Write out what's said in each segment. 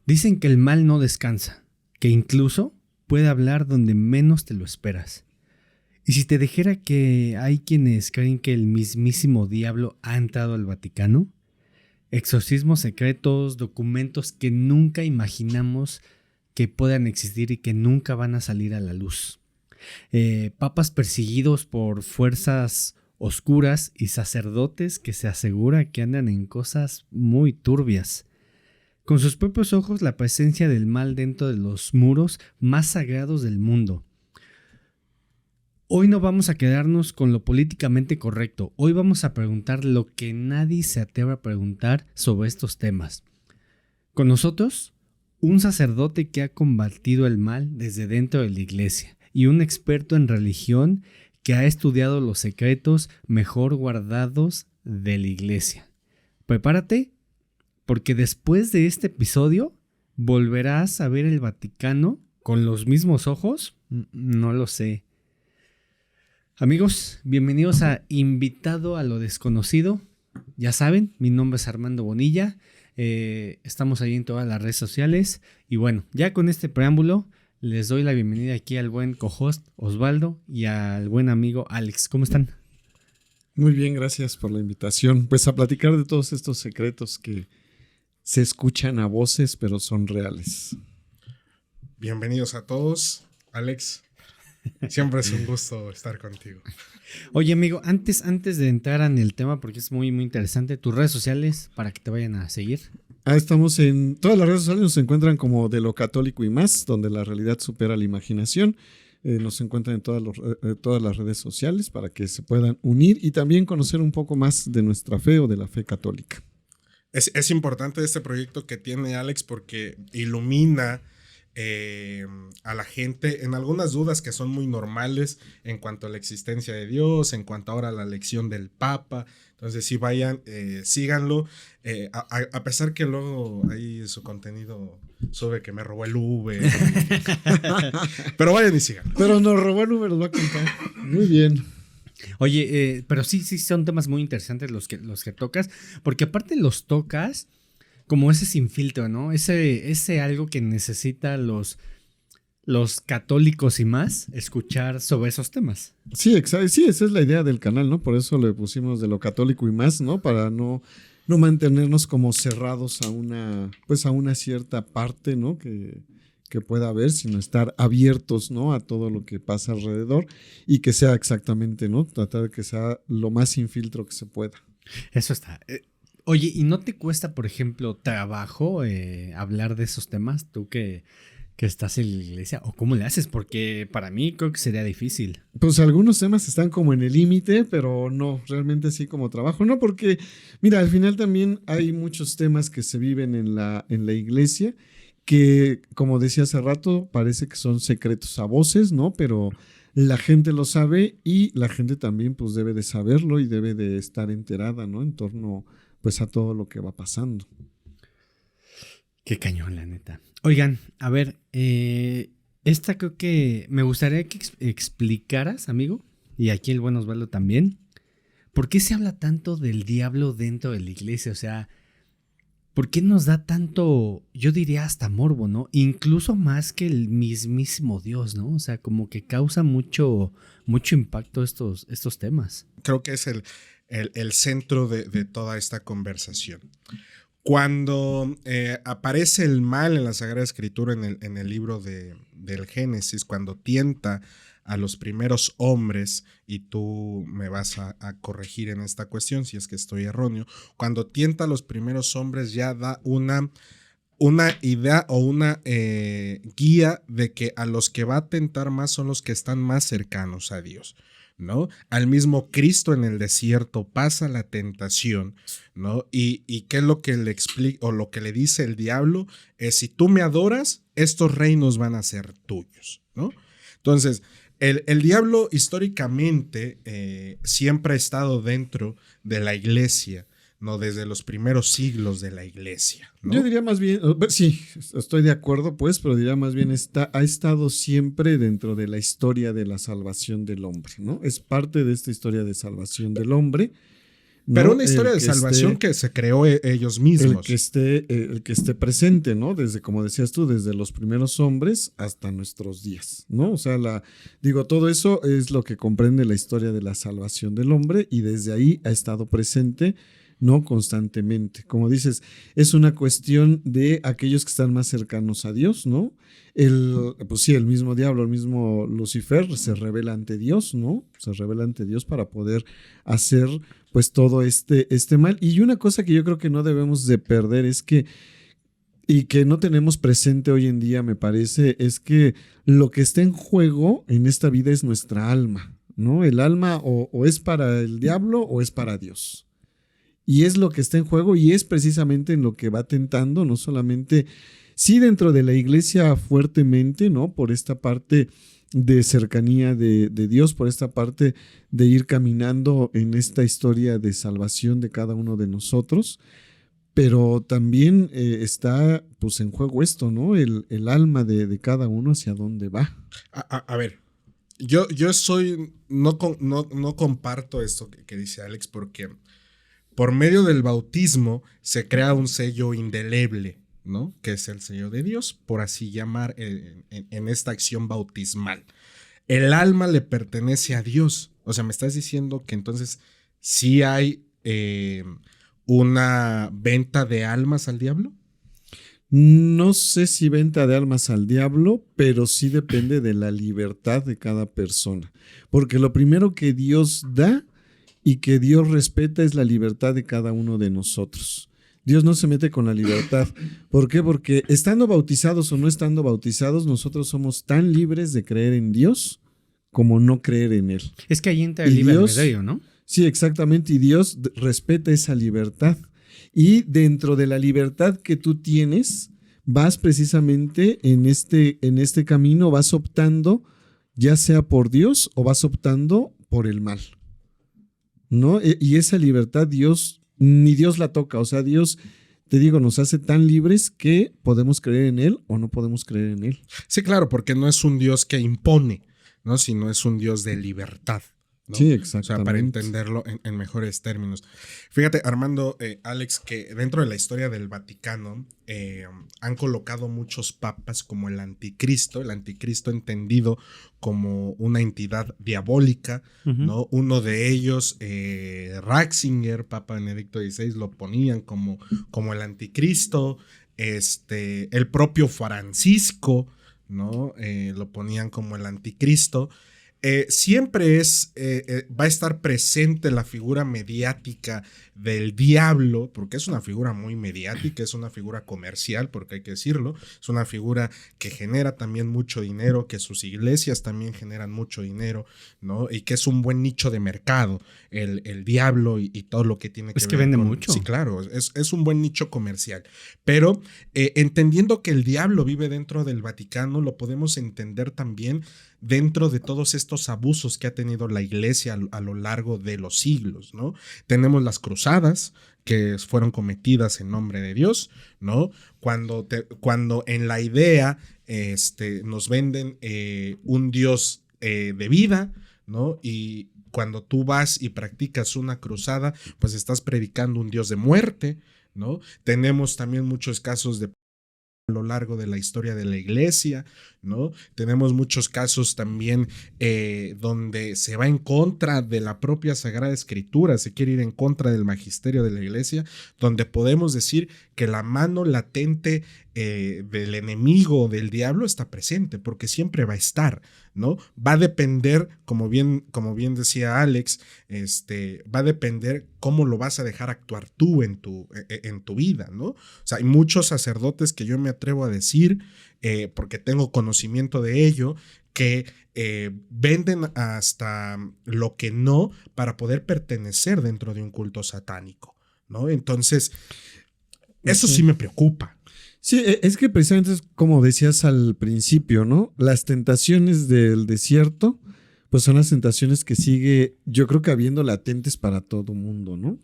Dicen que el mal no descansa, que incluso puede hablar donde menos te lo esperas. Y si te dijera que hay quienes creen que el mismísimo diablo ha entrado al Vaticano, exorcismos secretos, documentos que nunca imaginamos que puedan existir y que nunca van a salir a la luz. Papas perseguidos por fuerzas oscuras y sacerdotes que se asegura que andan en cosas muy turbias. Con sus propios ojos la presencia del mal dentro de los muros más sagrados del mundo. Hoy no vamos a quedarnos con lo políticamente correcto. Hoy vamos a preguntar lo que nadie se atreve a preguntar sobre estos temas. Con nosotros, un sacerdote que ha combatido el mal desde dentro de la iglesia y un experto en religión que ha estudiado los secretos mejor guardados de la iglesia. Prepárate, porque después de este episodio volverás a ver el Vaticano con los mismos ojos. No lo sé. Amigos, bienvenidos a Invitado a lo Desconocido. Ya saben, mi nombre es Armando Bonilla. Estamos ahí en todas las redes sociales. Y bueno, ya con este preámbulo, les doy la bienvenida aquí al buen co-host Osvaldo y al buen amigo Alex. ¿Cómo están? Muy bien, gracias por la invitación. Pues a platicar de todos estos secretos que se escuchan a voces, pero son reales. Bienvenidos a todos, Alex. Siempre es un gusto estar contigo. Oye, amigo, antes de entrar en el tema, porque es muy, muy interesante, tus redes sociales para que te vayan a seguir. Estamos en todas las redes sociales, nos encuentran como De lo Católico y Más, donde la realidad supera la imaginación. Nos encuentran en todas las redes sociales para que se puedan unir y también conocer un poco más de nuestra fe o de la fe católica. Es importante este proyecto que tiene Alex porque ilumina a la gente en algunas dudas que son muy normales en cuanto a la existencia de Dios, en cuanto ahora a la elección del Papa. Entonces sí vayan, síganlo, a pesar que luego ahí su contenido sube que me robó el Uber. Pero vayan y síganlo. Pero nos robó el Uber, nos va a contar. Muy bien. Oye, pero sí son temas muy interesantes los que tocas, porque aparte los tocas como ese sin filtro, ¿no? Ese algo que necesita los católicos y más escuchar sobre esos temas. Sí, exacto. Sí, esa es la idea del canal, ¿no? Por eso le pusimos De lo Católico y Más, ¿no? Para no mantenernos como cerrados a una cierta parte, ¿no? Que pueda haber, sino estar abiertos, ¿no? A todo lo que pasa alrededor y que sea exactamente, ¿no? Tratar de que sea lo más sin filtro que se pueda. Eso está. Oye, ¿y no te cuesta, por ejemplo, trabajo hablar de esos temas? Tú que estás en la iglesia, ¿o cómo le haces? Porque para mí creo que sería difícil. Pues algunos temas están como en el límite, pero no, realmente así como trabajo. No, porque, mira, al final también hay muchos temas que se viven en la iglesia que, como decía hace rato, parece que son secretos a voces, ¿no? Pero la gente lo sabe y la gente también pues debe de saberlo y debe de estar enterada, ¿no? En torno pues a todo lo que va pasando. Qué cañón, la neta. Oigan, a ver, esta creo que me gustaría que explicaras, amigo, y aquí el buen Osvaldo también, ¿por qué se habla tanto del diablo dentro de la iglesia? O sea, ¿por qué nos da tanto, yo diría hasta morbo, ¿no? Incluso más que el mismísimo Dios, ¿no? O sea, como que causa mucho impacto estos temas. Creo que es el centro de toda esta conversación. Cuando aparece el mal en la Sagrada Escritura, en el libro del Génesis, cuando tienta a los primeros hombres, y tú me vas a corregir en esta cuestión si es que estoy erróneo, cuando tienta a los primeros hombres ya da una idea o una guía de que a los que va a tentar más son los que están más cercanos a Dios, ¿no? Al mismo Cristo en el desierto pasa la tentación, ¿no? Y qué es lo que le explica o lo que le dice el diablo es: si tú me adoras, estos reinos van a ser tuyos, ¿no? Entonces, el diablo históricamente siempre ha estado dentro de la iglesia, ¿no? Desde los primeros siglos de la iglesia, ¿no? Yo diría más bien, sí, estoy de acuerdo pues, pero diría más bien ha estado siempre dentro de la historia de la salvación del hombre, ¿no? Es parte de esta historia de salvación del hombre, ¿no? Pero una historia de salvación que se creó ellos mismos. El que esté presente, ¿no? Desde, como decías tú, desde los primeros hombres hasta nuestros días, ¿no? O sea, todo eso es lo que comprende la historia de la salvación del hombre y desde ahí ha estado presente, ¿no? Constantemente. Como dices, es una cuestión de aquellos que están más cercanos a Dios, ¿no? Pues sí, el mismo diablo, el mismo Lucifer se revela ante Dios, ¿no? Se revela ante Dios para poder hacer pues todo este mal. Y una cosa que yo creo que no debemos de perder es que, y que no tenemos presente hoy en día, me parece, es que lo que está en juego en esta vida es nuestra alma, ¿no? El alma o es para el diablo o es para Dios. Y es lo que está en juego y es precisamente en lo que va tentando, no solamente, sí dentro de la iglesia fuertemente, ¿no? Por esta parte de cercanía de Dios, por esta parte de ir caminando en esta historia de salvación de cada uno de nosotros, pero también está pues en juego esto, ¿no? El alma de cada uno hacia dónde va. A ver, yo no comparto esto que dice Alex porque por medio del bautismo se crea un sello indeleble, ¿no? Que es el sello de Dios, por así llamar en esta acción bautismal. El alma le pertenece a Dios. O sea, me estás diciendo que entonces sí hay una venta de almas al diablo. No sé si venta de almas al diablo, pero sí depende de la libertad de cada persona. Porque lo primero que Dios da y que Dios respeta es la libertad de cada uno de nosotros. Dios no se mete con la libertad. ¿Por qué? Porque estando bautizados o no estando bautizados, nosotros somos tan libres de creer en Dios como no creer en Él. Es que ahí entra el libre albedrío, ¿no? Sí, exactamente. Y Dios respeta esa libertad. Y dentro de la libertad que tú tienes, vas precisamente en este camino, vas optando ya sea por Dios o vas optando por el mal, ¿no? Y esa libertad ni Dios la toca. O sea, Dios, te digo, nos hace tan libres que podemos creer en Él o no podemos creer en Él. Sí, claro, porque no es un Dios que impone, ¿no? Sino es un Dios de libertad, ¿no? Sí, exactamente. O sea, para entenderlo en mejores términos. Fíjate, Armando, Alex, que dentro de la historia del Vaticano han colocado muchos papas como el anticristo entendido como una entidad diabólica, ¿no? Uno de ellos, Ratzinger, Papa Benedicto XVI, lo ponían como el anticristo, el propio Francisco, ¿no? Lo ponían como el anticristo. Siempre va a estar presente la figura mediática del diablo, porque es una figura muy mediática, es una figura comercial, porque hay que decirlo, es una figura que genera también mucho dinero, que sus iglesias también generan mucho dinero, ¿no? Y que es un buen nicho de mercado, el diablo y todo lo que tiene que ver. Es que vende mucho. Sí, claro, es un buen nicho comercial, pero entendiendo que el diablo vive dentro del Vaticano, lo podemos entender también dentro de todos estos abusos que ha tenido la iglesia a lo largo de los siglos, ¿no? Tenemos las cruzadas que fueron cometidas en nombre de Dios, ¿no? Cuando en la idea nos venden un Dios de vida, ¿no? Y cuando tú vas y practicas una cruzada, pues estás predicando un Dios de muerte, ¿no? Tenemos también muchos casos de a lo largo de la historia de la iglesia, ¿no? Tenemos muchos casos también donde se va en contra de la propia Sagrada Escritura, se quiere ir en contra del magisterio de la iglesia, donde podemos decir que la mano latente del enemigo, del diablo, está presente, porque siempre va a estar, ¿no? Va a depender, como bien decía Alex, va a depender cómo lo vas a dejar actuar tú en tu vida, ¿no? O sea, hay muchos sacerdotes que yo me atrevo a decir, porque tengo conocimiento de ello, que venden hasta lo que no para poder pertenecer dentro de un culto satánico, ¿no? Entonces, eso sí me preocupa. Sí, es que precisamente es como decías al principio, ¿no? Las tentaciones del desierto, pues son las tentaciones que sigue, yo creo que habiendo latentes para todo mundo, ¿no?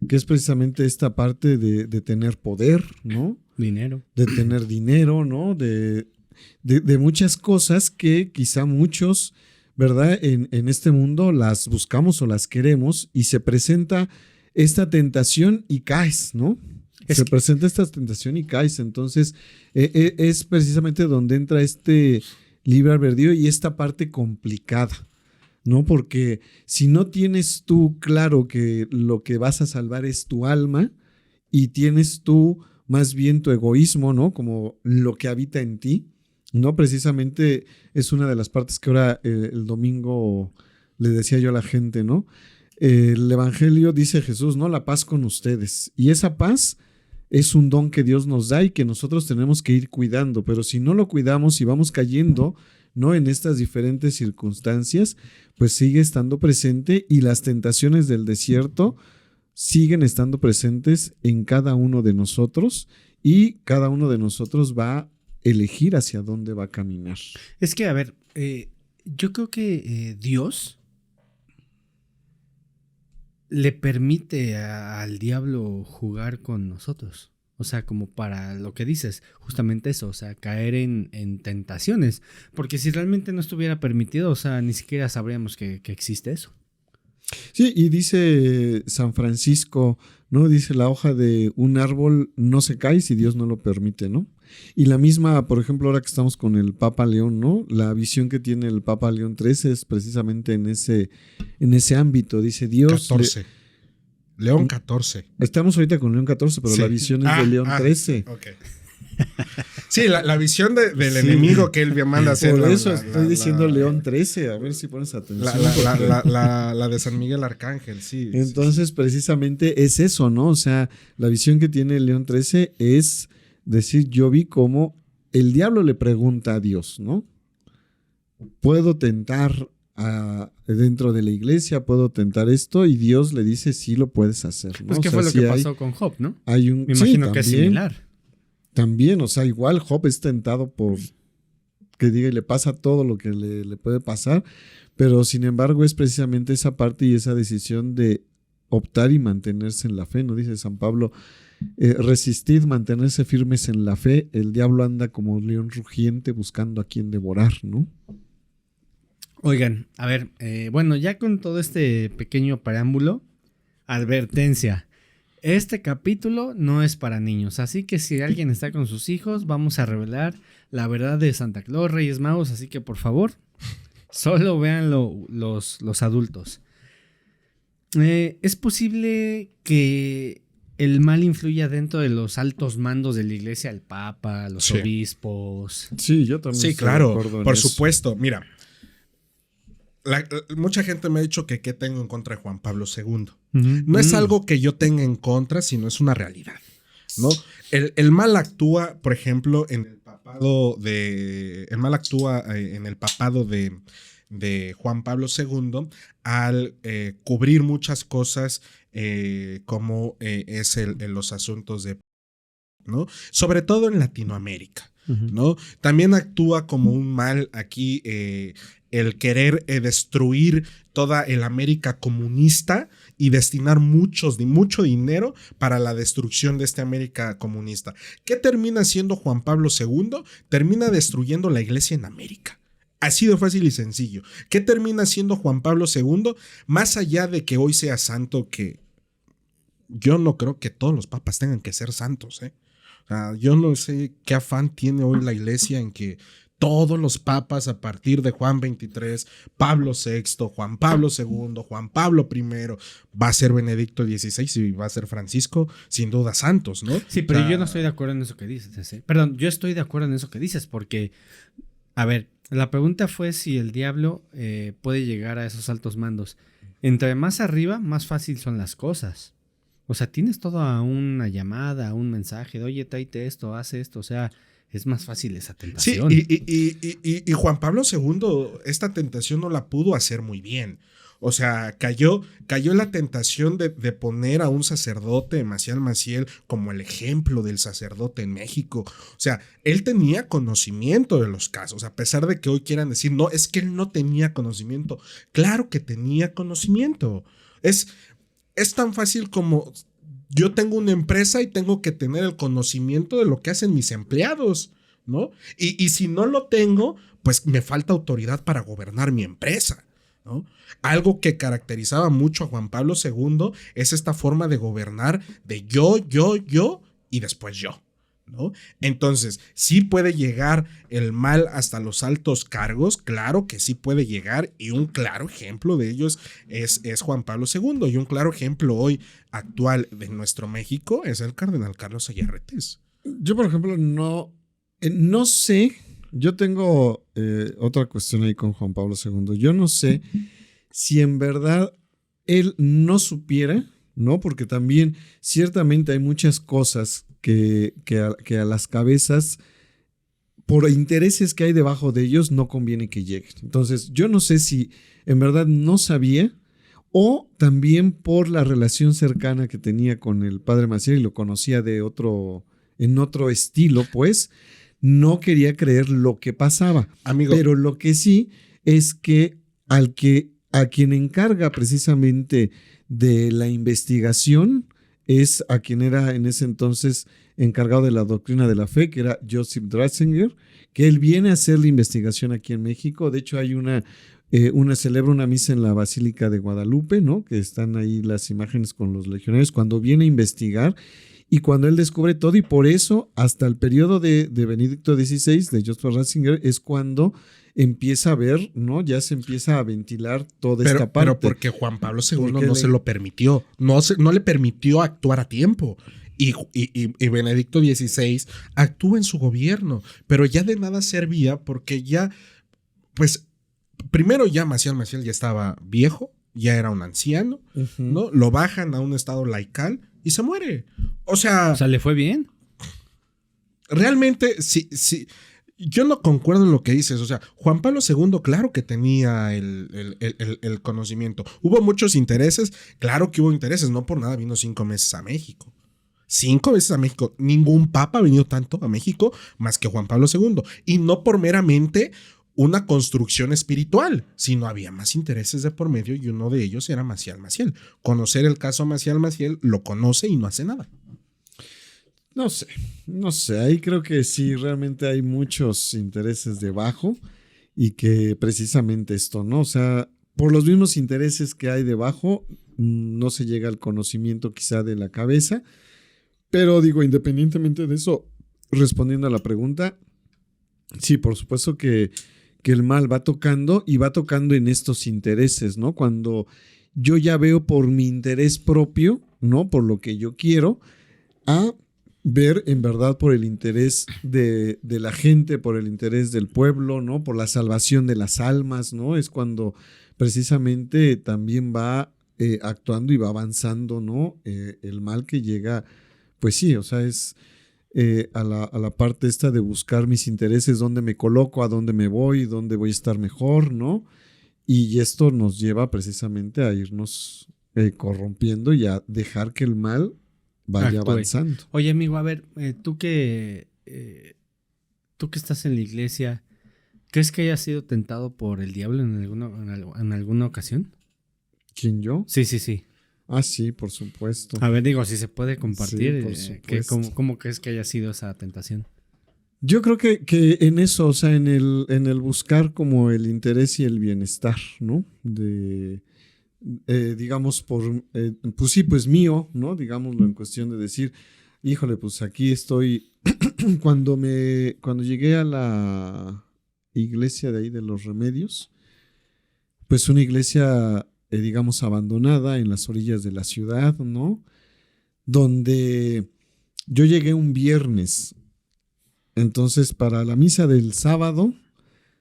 Que es precisamente esta parte de tener poder, ¿no? Dinero. De tener dinero, ¿no? De muchas cosas que quizá muchos, ¿verdad? En este mundo las buscamos o las queremos y se presenta esta tentación y caes, ¿no? Se que presenta esta tentación y caes. Entonces, es precisamente donde entra este libre albedrío y esta parte complicada, ¿no? Porque si no tienes tú claro que lo que vas a salvar es tu alma y tienes tú más bien tu egoísmo, ¿no? Como lo que habita en ti, ¿no? Precisamente es una de las partes que ahora el domingo le decía yo a la gente, ¿no? El Evangelio dice Jesús, ¿no? La paz con ustedes. Y esa paz es un don que Dios nos da y que nosotros tenemos que ir cuidando. Pero si no lo cuidamos y vamos cayendo, ¿no? En estas diferentes circunstancias, pues sigue estando presente y las tentaciones del desierto siguen estando presentes en cada uno de nosotros y cada uno de nosotros va a elegir hacia dónde va a caminar. Es que, a ver, yo creo que Dios le permite al diablo jugar con nosotros. O sea, como para lo que dices, justamente eso, o sea, caer en tentaciones. Porque si realmente no estuviera permitido, o sea, ni siquiera sabríamos que existe eso. Sí, y dice San Francisco, ¿no? Dice la hoja de un árbol no se cae si Dios no lo permite, ¿no? Y la misma, por ejemplo, ahora que estamos con el Papa León, ¿no? La visión que tiene el Papa León XIII es precisamente en ese ámbito. Dice Dios... 14. León 14. Estamos ahorita con León 14, pero Sí. la visión es de León 13. Ok. Sí, la visión del enemigo que él manda hacer. Por eso estoy diciendo León 13, a ver si pones atención. La de San Miguel Arcángel, sí. Entonces, precisamente es eso, ¿no? O sea, la visión que tiene León 13 es decir, yo vi cómo el diablo le pregunta a Dios, ¿no? ¿Puedo tentar dentro de la iglesia? ¿Puedo tentar esto? Y Dios le dice, sí lo puedes hacer, ¿no? Pues que o sea, fue lo sí que pasó con Job, ¿no? Me imagino que es similar. También, o sea, igual Job es tentado por que diga y le pasa todo lo que le puede pasar, pero sin embargo es precisamente esa parte y esa decisión de optar y mantenerse en la fe, ¿no? Dice San Pablo, resistid, mantenerse firmes en la fe, el diablo anda como un león rugiente buscando a quien devorar, ¿no? Oigan, a ver, bueno, ya con todo este pequeño preámbulo, advertencia. Este capítulo no es para niños, así que si alguien está con sus hijos, vamos a revelar la verdad de Santa Claus, Reyes Magos, así que por favor, solo véanlo los adultos. ¿Es posible que el mal influya dentro de los altos mandos de la iglesia, el Papa, los obispos? Sí, yo también. Sí, claro, por supuesto. Mira, mucha gente me ha dicho que qué tengo en contra de Juan Pablo II. No es algo que yo tenga en contra, sino es una realidad, ¿no? El mal actúa, por ejemplo, en el papado de Juan Pablo II al cubrir muchas cosas como es los asuntos de, ¿no? Sobre todo en Latinoamérica, ¿no? También actúa como un mal aquí el querer destruir toda el América comunista y destinar mucho dinero para la destrucción de esta América comunista. ¿Qué termina haciendo Juan Pablo II? Termina destruyendo la iglesia en América. Así de fácil y sencillo. ¿Qué termina haciendo Juan Pablo II? Más allá de que hoy sea santo, que yo no creo que todos los papas tengan que ser santos, ¿eh? O sea, yo no sé qué afán tiene hoy la iglesia en que todos los papas a partir de Juan XXIII, Pablo VI, Juan Pablo II, Juan Pablo I, va a ser Benedicto XVI y va a ser Francisco, sin duda santos, ¿no? Sí, pero yo no estoy de acuerdo en eso que dices. Perdón, yo estoy de acuerdo en eso que dices porque, a ver, la pregunta fue si el diablo puede llegar a esos altos mandos. Entre más arriba, más fácil son las cosas. O sea, tienes toda una llamada, un mensaje de, oye, tráete esto, haz esto, o sea, es más fácil esa tentación. Sí, y Juan Pablo II, esta tentación no la pudo hacer muy bien. O sea, cayó en la tentación de poner a un sacerdote, Maciel Maciel, como el ejemplo del sacerdote en México. O sea, él tenía conocimiento de los casos, a pesar de que hoy quieran decir, no, es que él no tenía conocimiento. Claro que tenía conocimiento. Es tan fácil como yo tengo una empresa y tengo que tener el conocimiento de lo que hacen mis empleados, ¿no? Y si no lo tengo, pues me falta autoridad para gobernar mi empresa, ¿no? Algo que caracterizaba mucho a Juan Pablo II es esta forma de gobernar de yo y después yo, ¿no? Entonces, ¿sí puede llegar el mal hasta los altos cargos? Claro que sí puede llegar, y un claro ejemplo de ellos es Juan Pablo II, y un claro ejemplo hoy actual de nuestro México es el cardenal Carlos Ayarretes. Yo, por ejemplo, no sé, yo tengo otra cuestión ahí con Juan Pablo II. Yo no sé si en verdad él no supiera, ¿no? Porque también ciertamente hay muchas cosas que a las cabezas, por intereses que hay debajo de ellos, no conviene que lleguen. Entonces, yo no sé si en verdad no sabía, o también por la relación cercana que tenía con el padre Maciel y lo conocía en otro estilo, pues no quería creer lo que pasaba. Amigo, pero lo que sí es que a quien encarga precisamente de la investigación es a quien era en ese entonces encargado de la doctrina de la fe, que era Joseph Ratzinger, que él viene a hacer la investigación aquí en México. De hecho, hay celebra una misa en la Basílica de Guadalupe, ¿no? Que están ahí las imágenes con los legionarios, cuando viene a investigar y cuando él descubre todo, y por eso hasta el periodo de Benedicto XVI, de Joseph Ratzinger, es cuando empieza a ver, ¿no? Ya se empieza a ventilar toda esta parte. Pero porque Juan Pablo II no se lo permitió, no le permitió actuar a tiempo. Y Benedicto XVI actúa en su gobierno, pero ya de nada servía, porque ya, pues, primero ya Maciel ya estaba viejo, ya era un anciano, ¿no? Lo bajan a un estado laical y se muere. O sea, ¿le fue bien? Realmente, sí, yo no concuerdo en lo que dices. O sea, Juan Pablo II, claro que tenía el conocimiento. Hubo muchos intereses, claro que hubo intereses, no por nada vino 5 meses a México. 5 veces a México. Ningún papa ha venido tanto a México más que Juan Pablo II. Y no por meramente una construcción espiritual, sino había más intereses de por medio, y uno de ellos era Maciel. Conocer el caso Maciel lo conoce y no hace nada. No sé, ahí creo que sí, realmente hay muchos intereses debajo, y que precisamente esto, ¿no? O sea, por los mismos intereses que hay debajo, no se llega al conocimiento quizá de la cabeza, pero digo, independientemente de eso, respondiendo a la pregunta, sí, por supuesto que el mal va tocando, y va tocando en estos intereses, ¿no? Cuando yo ya veo por mi interés propio, ¿no? Por lo que yo quiero, a ver en verdad por el interés de la gente, por el interés del pueblo, ¿no? Por la salvación de las almas, ¿no? Es cuando precisamente también va actuando y va avanzando, ¿no? El mal que llega, pues sí, o sea, es a la parte esta de buscar mis intereses, dónde me coloco, a dónde me voy, dónde voy a estar mejor, ¿no? Y esto nos lleva precisamente a irnos corrompiendo y a dejar que el mal vaya avanzando. Oye, amigo, a ver, tú que estás en la iglesia, ¿crees que hayas sido tentado por el diablo en alguna ocasión? ¿Quién, yo? Sí. Ah, sí, por supuesto. A ver, digo, si se puede compartir, sí, por supuesto. ¿cómo crees que haya sido esa tentación? Yo creo que en eso, o sea, en el buscar como el interés y el bienestar, ¿no? Digamos, pues sí, pues mío, ¿no? Digámoslo, en cuestión de decir, híjole, pues aquí estoy. Cuando llegué a la iglesia de ahí de los Remedios, pues una iglesia, digamos, abandonada en las orillas de la ciudad, ¿no? Donde yo llegué un viernes. Entonces, para la misa del sábado,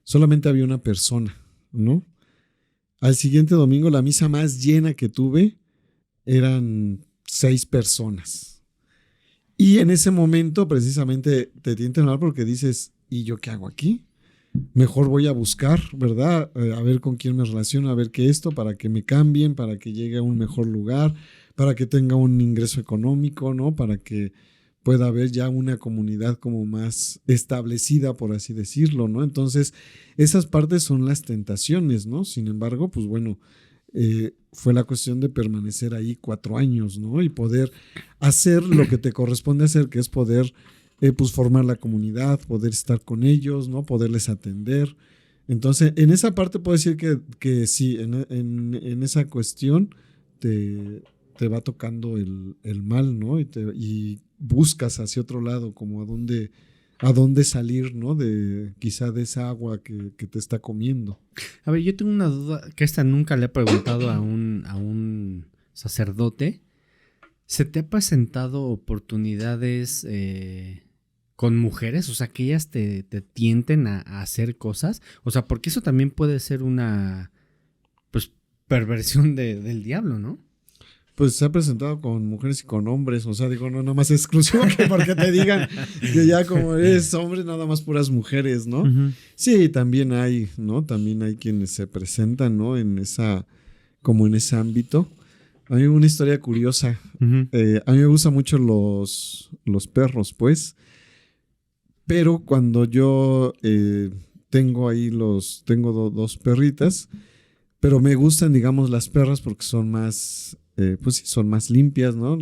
solamente había una persona, ¿no? Al siguiente domingo, la misa más llena que tuve eran 6 personas. Y en ese momento, precisamente, te tientan mal porque dices, ¿y yo qué hago aquí? Mejor voy a buscar, ¿verdad? A ver con quién me relaciono, a ver qué esto, para que me cambien, para que llegue a un mejor lugar, para que tenga un ingreso económico, ¿no? Para que pueda haber ya una comunidad como más establecida, por así decirlo, ¿no? Entonces, esas partes son las tentaciones, ¿no? Sin embargo, pues bueno, fue la cuestión de permanecer ahí 4 años, ¿no? Y poder hacer lo que te corresponde hacer, que es poder pues formar la comunidad, poder estar con ellos, ¿no? Poderles atender, Entonces, en esa parte puedo decir que sí, en esa cuestión te va tocando el mal, ¿no? Y buscas hacia otro lado, como a dónde salir, ¿no? Quizá de esa agua que te está comiendo. A ver, yo tengo una duda que esta nunca le he preguntado a un sacerdote. ¿Se te ha presentado oportunidades con mujeres? O sea, que ellas te tienten a hacer cosas. O sea, porque eso también puede ser una, pues, perversión del diablo, ¿no? Pues se ha presentado con mujeres y con hombres, o sea, digo, no nada más exclusivo que porque te digan que ya como eres hombre, nada más puras mujeres, ¿no? Uh-huh. Sí, también hay, ¿no? También hay quienes se presentan, ¿no? Como en ese ámbito. A mí una historia curiosa. Uh-huh. A mí me gustan mucho los perros, pues. Pero cuando yo tengo ahí tengo dos perritas, pero me gustan, digamos, las perras porque son más, pues sí, son más limpias, ¿no?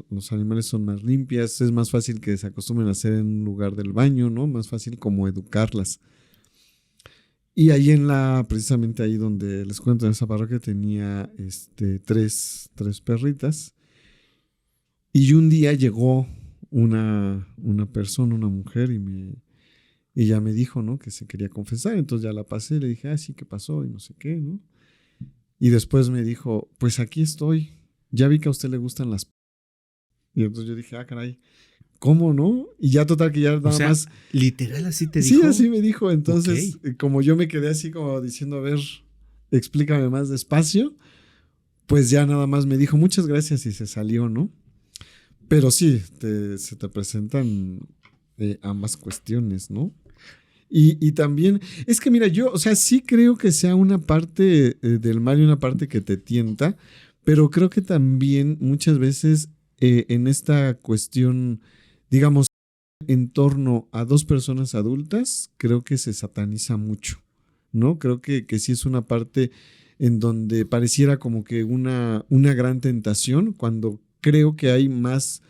Los animales son más limpias, es más fácil que se acostumbren a hacer en un lugar del baño, ¿no? Más fácil como educarlas. Y ahí precisamente ahí donde les cuento, en esa parroquia tenía tres perritas. Y un día llegó una persona, una mujer, y ya me dijo, ¿no? Que se quería confesar. Entonces ya la pasé, le dije, sí, ¿qué pasó? Y no sé qué, ¿no? Y después me dijo, pues aquí estoy. Ya vi que a usted le gustan las... Y entonces yo dije, caray, ¿cómo no? Y ya total que ya nada más... Literal así te dijo. Sí, así me dijo. Entonces, como yo me quedé así como diciendo, a ver, explícame más despacio, pues ya nada más me dijo, muchas gracias y se salió, ¿no? Pero sí, se te presentan ambas cuestiones, ¿no? Y también, es que mira, yo, o sea, sí creo que sea una parte del mal y una parte que te tienta, pero creo que también muchas veces en esta cuestión, digamos, en torno a dos personas adultas, creo que se sataniza mucho, ¿no? Creo que sí es una parte en donde pareciera como que una gran tentación, cuando creo que hay más...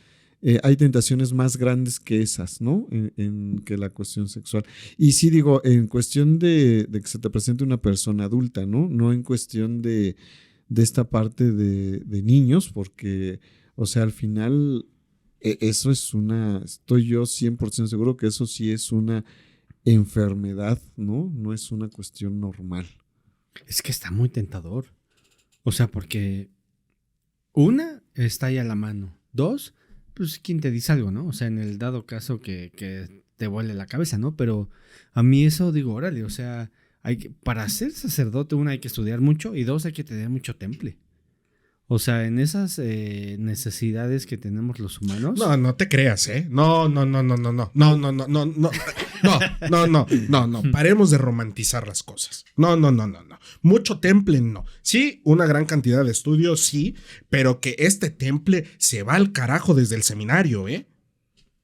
hay tentaciones más grandes que esas, ¿no? Que la cuestión sexual. Y sí digo, en cuestión de que se te presente una persona adulta, ¿no? No en cuestión de esta parte de niños, porque, o sea, al final, eso es estoy yo 100% seguro que eso sí es una enfermedad, ¿no? No es una cuestión normal. Es que está muy tentador. O sea, porque una, está ahí a la mano. Dos, pues quién te dice algo, ¿no? O sea, en el dado caso que te vuele la cabeza, ¿no? Pero a mí eso digo, órale, o sea, para ser sacerdote, una, hay que estudiar mucho y dos, hay que tener mucho temple. O sea, en esas necesidades que tenemos los humanos. No te creas, ¿eh? No. Paremos de romantizar las cosas. No. Mucho temple, no. Sí, una gran cantidad de estudios, sí, pero que este temple se va al carajo desde el seminario, ¿eh?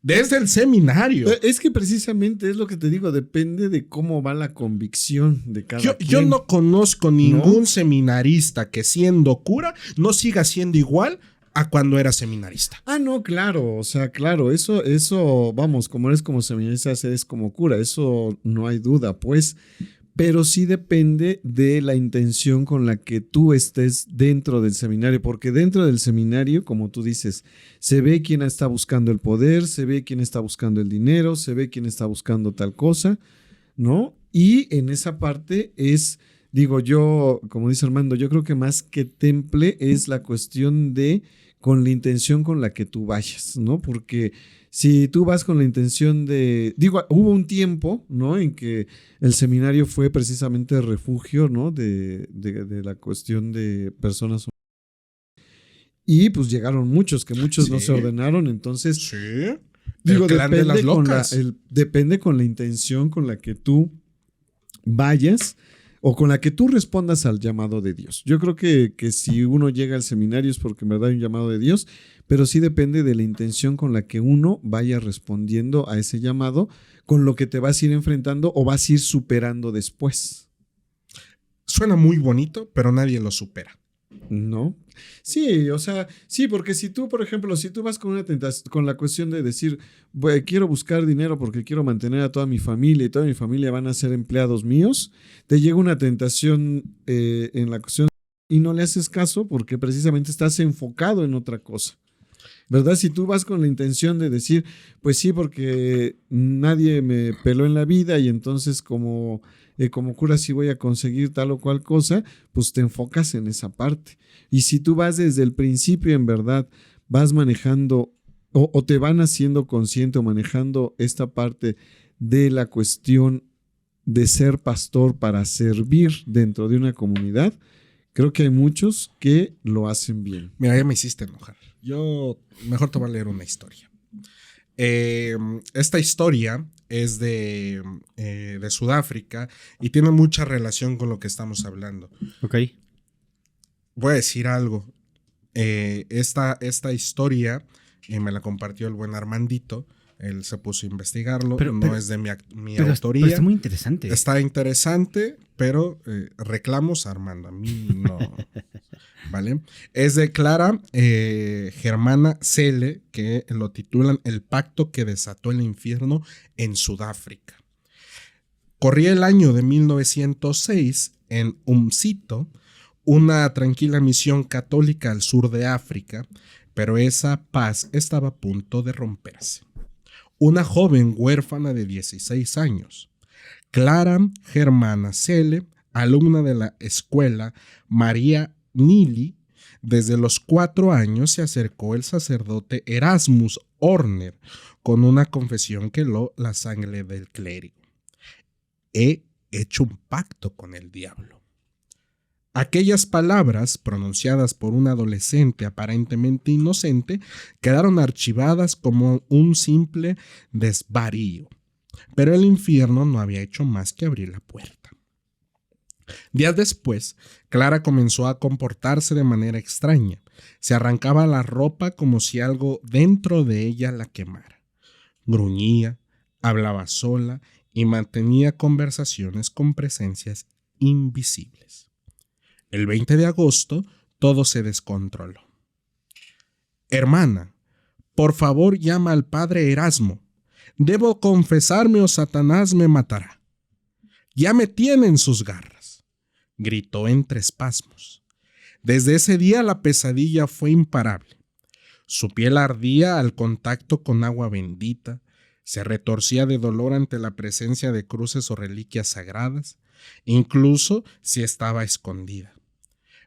Desde el seminario. Es que precisamente es lo que te digo, depende de cómo va la convicción de cada quien. Yo no conozco ningún seminarista que siendo cura no siga siendo igual a cuando era seminarista. No, claro, o sea, claro, eso, vamos, como eres como seminarista, eres como cura, eso no hay duda, pues, pero sí depende de la intención con la que tú estés dentro del seminario, porque dentro del seminario, como tú dices, se ve quién está buscando el poder, se ve quién está buscando el dinero, se ve quién está buscando tal cosa, ¿no? Y en esa parte digo yo, como dice Armando, yo creo que más que temple es la cuestión de con la intención con la que tú vayas, ¿no? Porque si tú vas con la intención hubo un tiempo, ¿no? En que el seminario fue precisamente refugio, ¿no? De la cuestión de personas. Y pues llegaron muchos, que muchos no se ordenaron, entonces. Sí. Digo, depende con la intención con la que tú vayas o con la que tú respondas al llamado de Dios. Yo creo que si uno llega al seminario es porque en verdad hay un llamado de Dios, pero sí depende de la intención con la que uno vaya respondiendo a ese llamado, con lo que te vas a ir enfrentando o vas a ir superando después. Suena muy bonito, pero nadie lo supera. No. Sí, o sea, sí, porque si tú, por ejemplo, si tú vas con una tentación, con la cuestión de decir, quiero buscar dinero porque quiero mantener a toda mi familia y toda mi familia van a ser empleados míos, te llega una tentación en la cuestión y no le haces caso porque precisamente estás enfocado en otra cosa. ¿Verdad? Si tú vas con la intención de decir, pues sí, porque nadie me peló en la vida y entonces como cura sí voy a conseguir tal o cual cosa, pues te enfocas en esa parte. Y si tú vas desde el principio, en verdad, vas manejando o te van haciendo consciente o manejando esta parte de la cuestión de ser pastor para servir dentro de una comunidad, creo que hay muchos que lo hacen bien. Mira, ya me hiciste enojar. Yo mejor te voy a leer una historia. Esta historia es de Sudáfrica y tiene mucha relación con lo que estamos hablando. Ok. Voy a decir algo. Esta historia me la compartió el buen Armandito. Él se puso a investigarlo. No es de mi autoría. Pero está muy interesante. Está interesante, pero reclamos a Armando. A mí no. ¿Vale? Es de Clara Germana Cele, que lo titulan El pacto que desató el infierno en Sudáfrica. Corría el año de 1906 en Umsito, una tranquila misión católica al sur de África, pero esa paz estaba a punto de romperse. Una joven huérfana de 16 años, Clara Germana Cele, alumna de la escuela María Nili, desde los 4 años se acercó el sacerdote Erasmus Horner con una confesión que heló la sangre del clérigo. He hecho un pacto con el diablo. Aquellas palabras, pronunciadas por un adolescente aparentemente inocente, quedaron archivadas como un simple desvarío. Pero el infierno no había hecho más que abrir la puerta. Días después, Clara comenzó a comportarse de manera extraña. Se arrancaba la ropa como si algo dentro de ella la quemara. Gruñía, hablaba sola y mantenía conversaciones con presencias invisibles. El 20 de agosto, todo se descontroló. Hermana, por favor llama al padre Erasmo. Debo confesarme o Satanás me matará. Ya me tienen sus garras, gritó entre espasmos. Desde ese día la pesadilla fue imparable. Su piel ardía al contacto con agua bendita, se retorcía de dolor ante la presencia de cruces o reliquias sagradas, incluso si estaba escondida.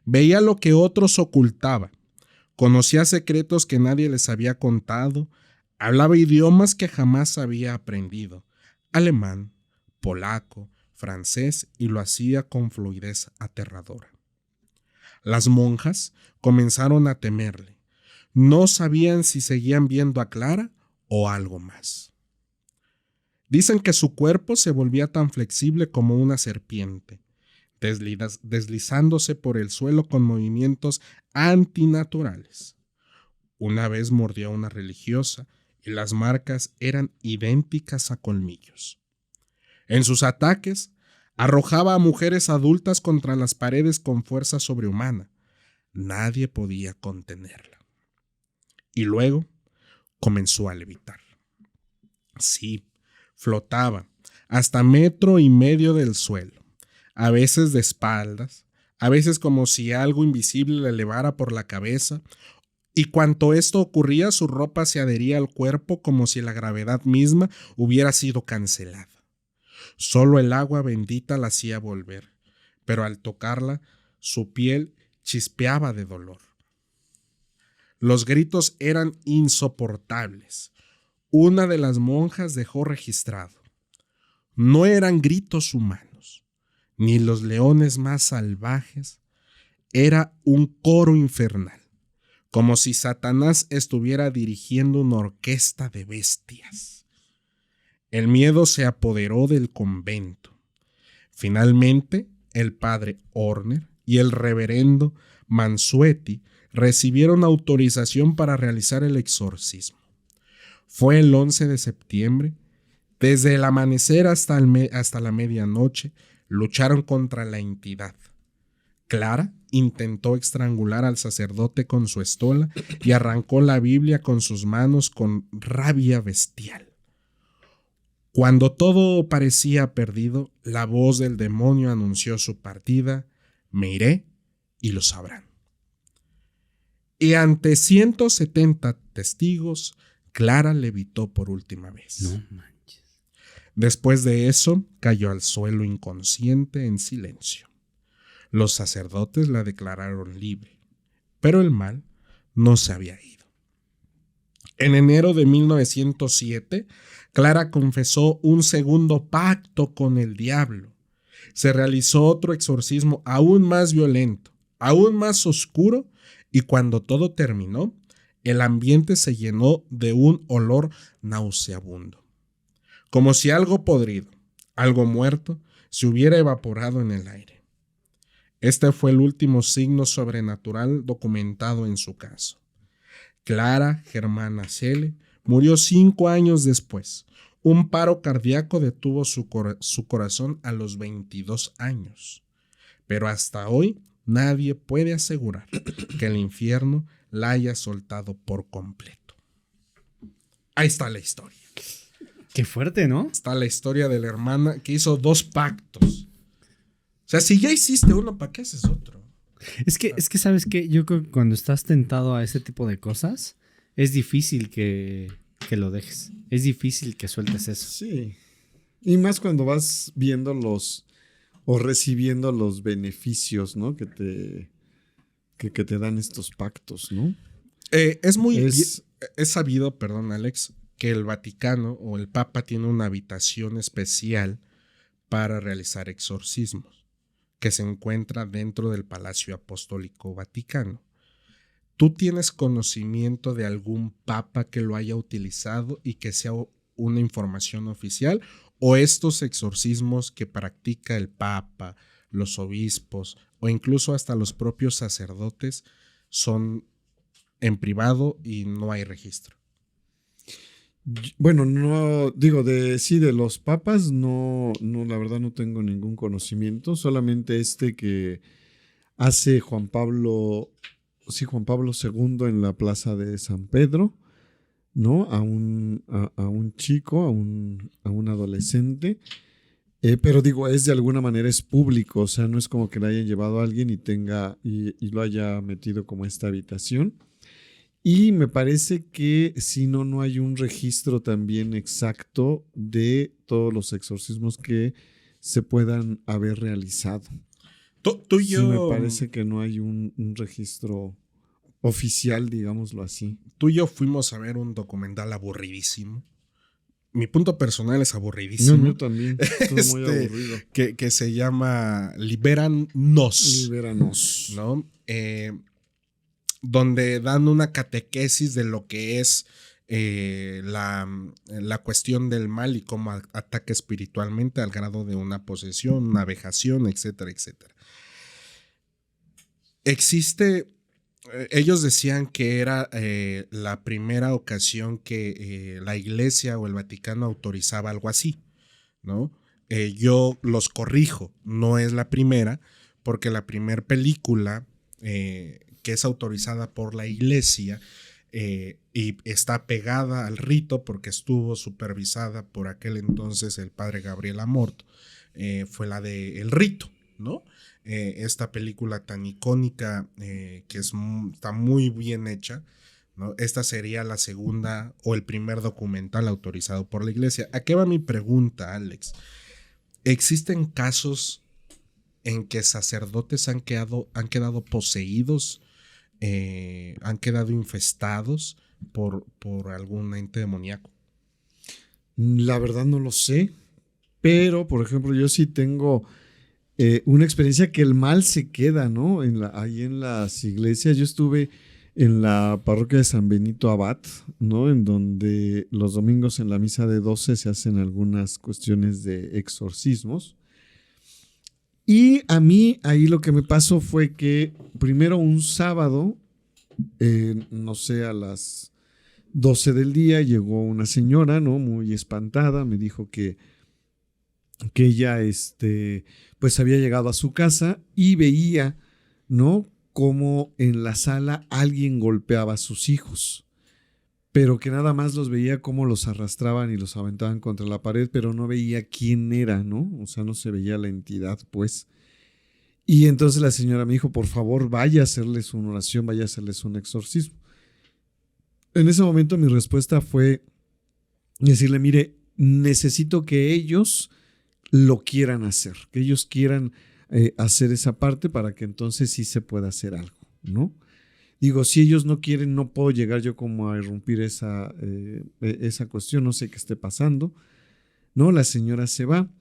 Veía lo que otros ocultaban, conocía secretos que nadie les había contado, hablaba idiomas que jamás había aprendido, alemán, polaco, francés, y lo hacía con fluidez aterradora. Las monjas comenzaron a temerle. No sabían si seguían viendo a Clara o algo más. Dicen que su cuerpo se volvía tan flexible como una serpiente, deslizándose por el suelo con movimientos antinaturales. Una vez mordió a una religiosa y las marcas eran idénticas a colmillos. En sus ataques, arrojaba a mujeres adultas contra las paredes con fuerza sobrehumana. Nadie podía contenerla. Y luego comenzó a levitar. Sí, flotaba hasta 1,5 metros del suelo, a veces de espaldas, a veces como si algo invisible le elevara por la cabeza, y cuanto esto ocurría, su ropa se adhería al cuerpo como si la gravedad misma hubiera sido cancelada. Solo el agua bendita la hacía volver, pero al tocarla, su piel chispeaba de dolor. Los gritos eran insoportables. Una de las monjas dejó registrado: no eran gritos humanos, ni los leones más salvajes. Era un coro infernal, como si Satanás estuviera dirigiendo una orquesta de bestias. El miedo se apoderó del convento. Finalmente, el padre Horner y el reverendo Mansueti recibieron autorización para realizar el exorcismo. Fue el 11 de septiembre. Desde el amanecer hasta la medianoche lucharon contra la entidad. Clara intentó estrangular al sacerdote con su estola y arrancó la Biblia con sus manos con rabia bestial. Cuando todo parecía perdido, la voz del demonio anunció su partida: me iré y lo sabrán. Y ante 170 testigos, Clara levitó por última vez. No manches. Después de eso, cayó al suelo inconsciente en silencio. Los sacerdotes la declararon libre, pero el mal no se había ido. En enero de 1907, Clara confesó un segundo pacto con el diablo. Se realizó otro exorcismo aún más violento, aún más oscuro, y cuando todo terminó, el ambiente se llenó de un olor nauseabundo, como si algo podrido, algo muerto, se hubiera evaporado en el aire. Este fue el último signo sobrenatural documentado en su caso. Clara Germana Celle murió 5 años después. Un paro cardíaco detuvo su corazón a los 22 años. Pero hasta hoy nadie puede asegurar que el infierno la haya soltado por completo. Ahí está la historia. Qué fuerte, ¿no? Está la historia de la hermana que hizo 2 pactos. O sea, si ya hiciste uno, ¿para qué haces otro? Es que ¿sabes qué? Yo creo que cuando estás tentado a ese tipo de cosas, es difícil que lo dejes. Es difícil que sueltes eso. Sí. Y más cuando vas viendo o recibiendo los beneficios, ¿no? Que te dan estos pactos, ¿no? Es sabido, perdón, Alex, que el Vaticano o el Papa tiene una habitación especial para realizar exorcismos, que se encuentra dentro del Palacio Apostólico Vaticano. ¿Tú tienes conocimiento de algún papa que lo haya utilizado y que sea una información oficial? ¿O estos exorcismos que practica el papa, los obispos o incluso hasta los propios sacerdotes son en privado y no hay registro? Bueno, no, digo, de los papas, no, la verdad no tengo ningún conocimiento, solamente que hace Juan Pablo II en la plaza de San Pedro, ¿no? A un chico, a un adolescente, pero digo, de alguna manera es público, o sea, no es como que le hayan llevado a alguien y lo haya metido como a esta habitación. Y me parece que si no hay un registro también exacto de todos los exorcismos que se puedan haber realizado. Tú y yo, sí, me parece que no hay un registro oficial, digámoslo así. Tú y yo fuimos a ver un documental aburridísimo. Mi punto personal es aburridísimo. No, yo también. Estoy muy aburrido. Que se llama Libéranos. Libéranos. ¿No? Donde dan una catequesis de lo que es la cuestión del mal y cómo ataca espiritualmente al grado de una posesión, una vejación, etcétera, etcétera. Ellos decían que era la primera ocasión que la Iglesia o el Vaticano autorizaba algo así, ¿no? Yo los corrijo, no es la primera, porque la primera película que es autorizada por la Iglesia y está pegada al rito porque estuvo supervisada por aquel entonces el padre Gabriel Amorto, fue la de El Rito, ¿no? Esta película tan icónica que está muy bien hecha, ¿no? Esta sería la segunda o el primer documental autorizado por la Iglesia. ¿A qué va mi pregunta, Alex? ¿Existen casos en que sacerdotes han quedado poseídos, han quedado infestados por algún ente demoníaco? La verdad no lo sé, pero por ejemplo yo sí tengo una experiencia que el mal se queda, ¿no? Ahí en las iglesias. Yo estuve en la parroquia de San Benito Abad, ¿no? En donde los domingos en la misa de 12 se hacen algunas cuestiones de exorcismos. Y a mí ahí lo que me pasó fue que primero un sábado, no sé, a las 12 del día llegó una señora, ¿no? Muy espantada, me dijo que ella pues había llegado a su casa y veía ¿no? Como en la sala alguien golpeaba a sus hijos, pero que nada más los veía cómo los arrastraban y los aventaban contra la pared, pero no veía quién era, ¿no? O sea, no se veía la entidad, pues. Y entonces la señora me dijo, por favor, vaya a hacerles una oración, vaya a hacerles un exorcismo. En ese momento mi respuesta fue decirle, mire, necesito que ellos lo quieran hacer, que ellos quieran hacer esa parte para que entonces sí se pueda hacer algo, ¿no? Digo, si ellos no quieren, no puedo llegar yo como a irrumpir esa cuestión, no sé qué esté pasando, ¿no? La señora se va,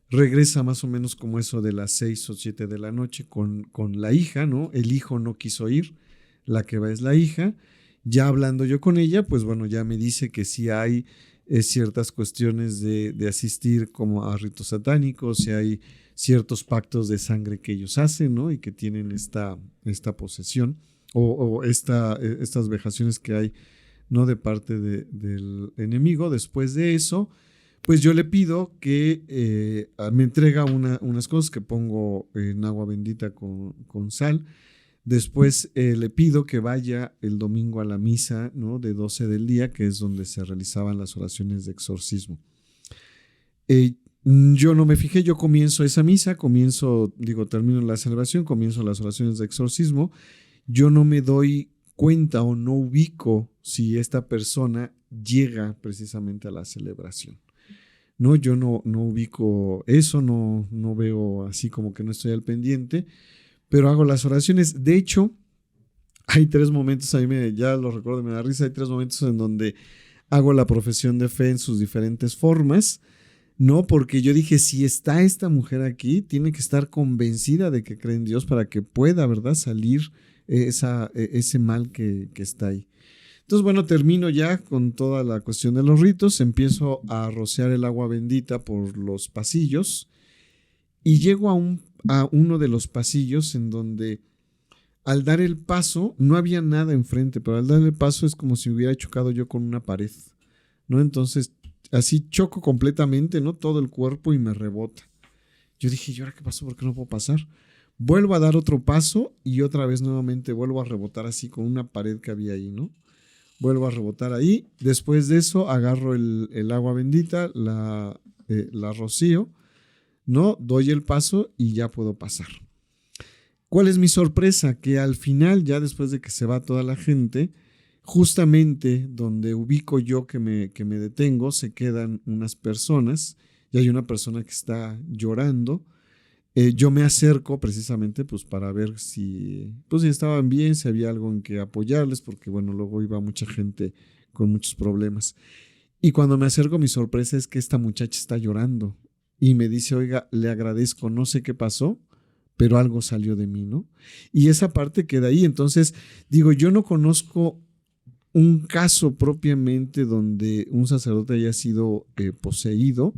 regresa más o menos como eso de las 6 o 7 de la noche con la hija, ¿no? El hijo no quiso ir, la que va es la hija. Ya hablando yo con ella, pues bueno, ya me dice que sí hay ciertas cuestiones de asistir como a ritos satánicos, si hay ciertos pactos de sangre que ellos hacen, ¿no? Y que tienen esta posesión o estas vejaciones que hay, ¿no? De parte del enemigo. Después de eso, pues yo le pido que me entrega unas cosas que pongo en agua bendita con sal. Después le pido que vaya el domingo a la misa, ¿no? De 12 del día, que es donde se realizaban las oraciones de exorcismo. Yo no me fijé, yo comienzo esa misa, termino la celebración, comienzo las oraciones de exorcismo. Yo no me doy cuenta o no ubico si esta persona llega precisamente a la celebración. No, yo no ubico eso, no veo así como que no estoy al pendiente, pero hago las oraciones. De hecho, hay 3 momentos, ya lo recuerdo, me da risa, hay 3 momentos en donde hago la profesión de fe en sus diferentes formas, ¿no? Porque yo dije, si está esta mujer aquí, tiene que estar convencida de que cree en Dios para que pueda, ¿verdad?, salir ese mal que está ahí. Entonces, bueno, termino ya con toda la cuestión de los ritos, empiezo a rociar el agua bendita por los pasillos y llego a uno de los pasillos en donde al dar el paso no había nada enfrente, pero al dar el paso es como si hubiera chocado yo con una pared, ¿no? Entonces, así choco completamente, ¿no? Todo el cuerpo y me rebota. Yo dije, ¿y ahora qué pasó? ¿Por qué no puedo pasar? Vuelvo a dar otro paso y otra vez nuevamente vuelvo a rebotar así con una pared que había ahí, ¿no? Vuelvo a rebotar ahí. Después de eso agarro el agua bendita, la rocío, ¿no? Doy el paso y ya puedo pasar. ¿Cuál es mi sorpresa? Que al final, ya después de que se va toda la gente, justamente donde ubico yo que me detengo, se quedan unas personas y hay una persona que está llorando. Yo me acerco precisamente pues para ver si estaban bien, si había algo en que apoyarles, porque bueno, luego iba mucha gente con muchos problemas. Y cuando me acerco, mi sorpresa es que esta muchacha está llorando y me dice, oiga, le agradezco, no sé qué pasó, pero algo salió de mí, ¿no? Y esa parte queda ahí. Entonces, digo, yo no conozco un caso propiamente donde un sacerdote haya sido poseído,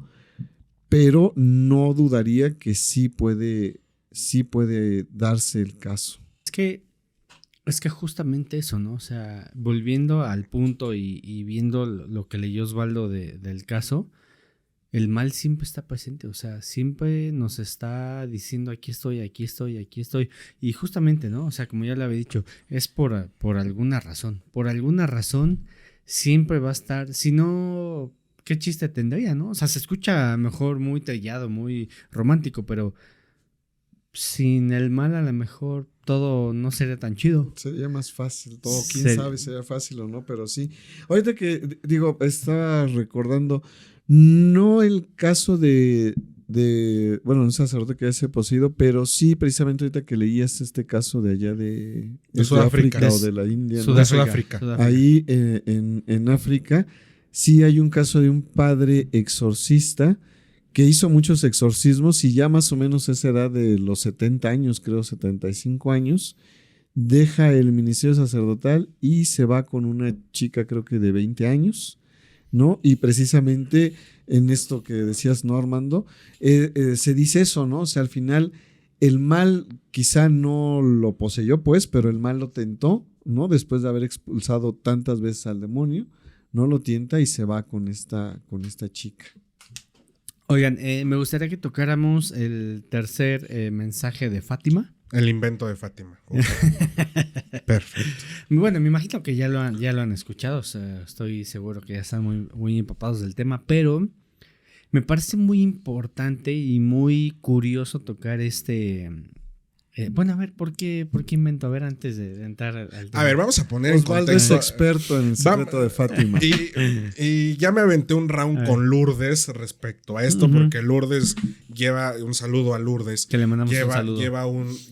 pero no dudaría que sí puede darse el caso. Es que justamente eso, ¿no? O sea, volviendo al punto y viendo lo que leyó Osvaldo del caso, el mal siempre está presente, o sea, siempre nos está diciendo aquí estoy, aquí estoy, aquí estoy. Y justamente, ¿no? O sea, como ya le había dicho, es por alguna razón. Por alguna razón siempre va a estar, si no, ¿qué chiste tendría, no? O sea, se escucha mejor muy trillado, muy romántico, pero sin el mal a lo mejor todo no sería tan chido. Sería más fácil todo, quién sabe si sería fácil o no, pero sí. Ahorita que digo, estaba recordando, no el caso de un sacerdote que haya sido poseído, pero sí precisamente ahorita que leías este caso de allá de Sudáfrica o de la India, Sudáfrica. Ahí en África sí hay un caso de un padre exorcista que hizo muchos exorcismos y ya más o menos a esa edad de los 70 años, creo 75 años, deja el ministerio sacerdotal y se va con una chica creo que de 20 años, ¿no? Y precisamente en esto que decías, ¿no, Armando? Se dice eso, ¿no? O sea, al final el mal quizá no lo poseyó, pues, pero el mal lo tentó, ¿no? Después de haber expulsado tantas veces al demonio, no lo tienta y se va con esta chica. Oigan, me gustaría que tocáramos el tercer mensaje de Fátima. El invento de Fátima. Ok. Perfecto. Bueno, me imagino que ya lo han escuchado, o sea, estoy seguro que ya están muy empapados del tema, pero me parece muy importante y muy curioso tocar bueno, a ver, ¿por qué invento? A ver, antes de entrar al tema. A ver, vamos a poner en Osvaldo es contexto. experto en el secreto de Fátima. Y ya me aventé un round con Lourdes respecto a esto, porque Lourdes lleva, un saludo a Lourdes, Que le mandamos un saludo.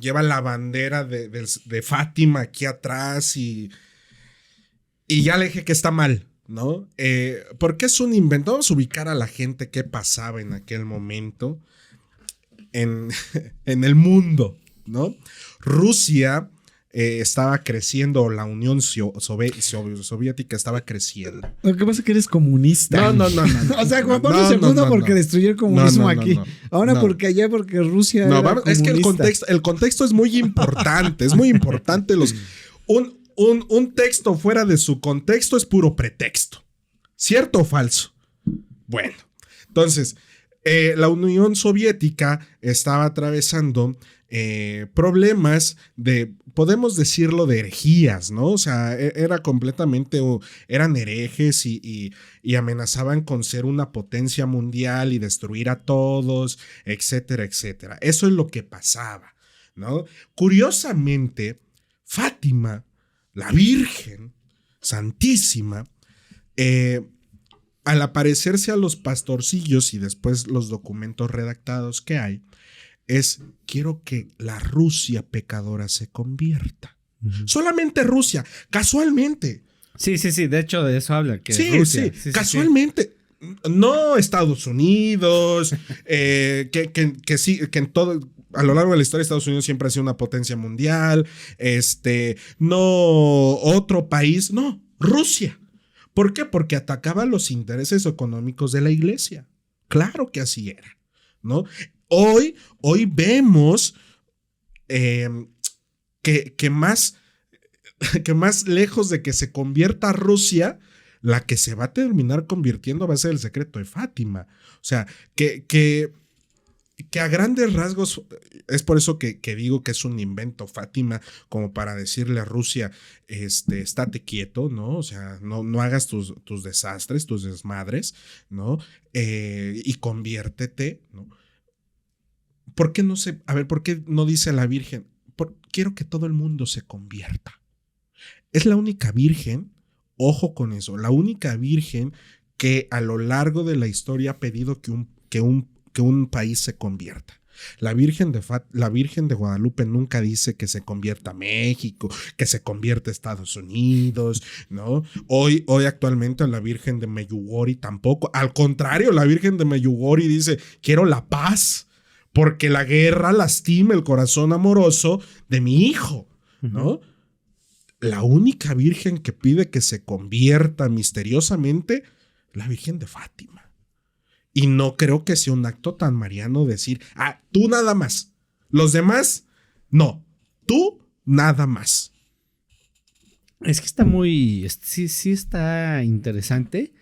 Lleva la bandera de Fátima aquí atrás y ya le dije que está mal, ¿no? Porque es un invento. Vamos a ubicar a la gente qué pasaba en aquel momento en el mundo, ¿no? Rusia estaba creciendo, la Unión Soviética estaba creciendo. Lo que pasa es que eres comunista. No. O sea, Juan Pablo II porque destruyó el comunismo aquí. Ahora no. porque allá, porque Rusia era es que comunista. el contexto es muy importante. Es muy importante. Un texto fuera de su contexto es puro pretexto. ¿Cierto o falso? Bueno, entonces, la Unión Soviética estaba atravesando problemas podemos decirlo, de herejías, ¿no? O sea, eran herejes y amenazaban con ser una potencia mundial y destruir a todos, etcétera, etcétera. Eso es lo que pasaba, ¿no? Curiosamente, Fátima, la Virgen Santísima, al aparecerse a los pastorcillos y después los documentos redactados que hay, quiero que la Rusia pecadora se convierta. Solamente Rusia, casualmente. Sí, de hecho de eso habla. Que sí, Rusia. Sí, casualmente. Sí. No Estados Unidos, que sí, que en todo, a lo largo de la historia Estados Unidos siempre ha sido una potencia mundial, no otro país, no, Rusia. ¿Por qué? Porque atacaba los intereses económicos de la iglesia. Claro que así era, ¿no? Hoy vemos que más lejos de que se convierta Rusia, la que se va a terminar convirtiendo va a ser el secreto de Fátima. O sea, que a grandes rasgos, es por eso que digo que es un invento Fátima, como para decirle a Rusia, estate quieto, ¿no? O sea, no hagas tus desastres, tus desmadres, ¿no? Y conviértete, ¿no? ¿Por qué por qué no dice la Virgen? Quiero que todo el mundo se convierta. Es la única Virgen, ojo con eso, la única Virgen que a lo largo de la historia ha pedido que un país se convierta. La Virgen de Guadalupe nunca dice que se convierta a México, que se convierta a Estados Unidos, ¿no? Hoy actualmente la Virgen de Meyugori tampoco. Al contrario, la Virgen de Meyugori dice, quiero la paz, porque la guerra lastima el corazón amoroso de mi hijo, ¿no? La única Virgen que pide que se convierta misteriosamente, la Virgen de Fátima. Y no creo que sea un acto tan mariano decir, tú nada más. Los demás, no. Tú nada más. Es que está sí está interesante,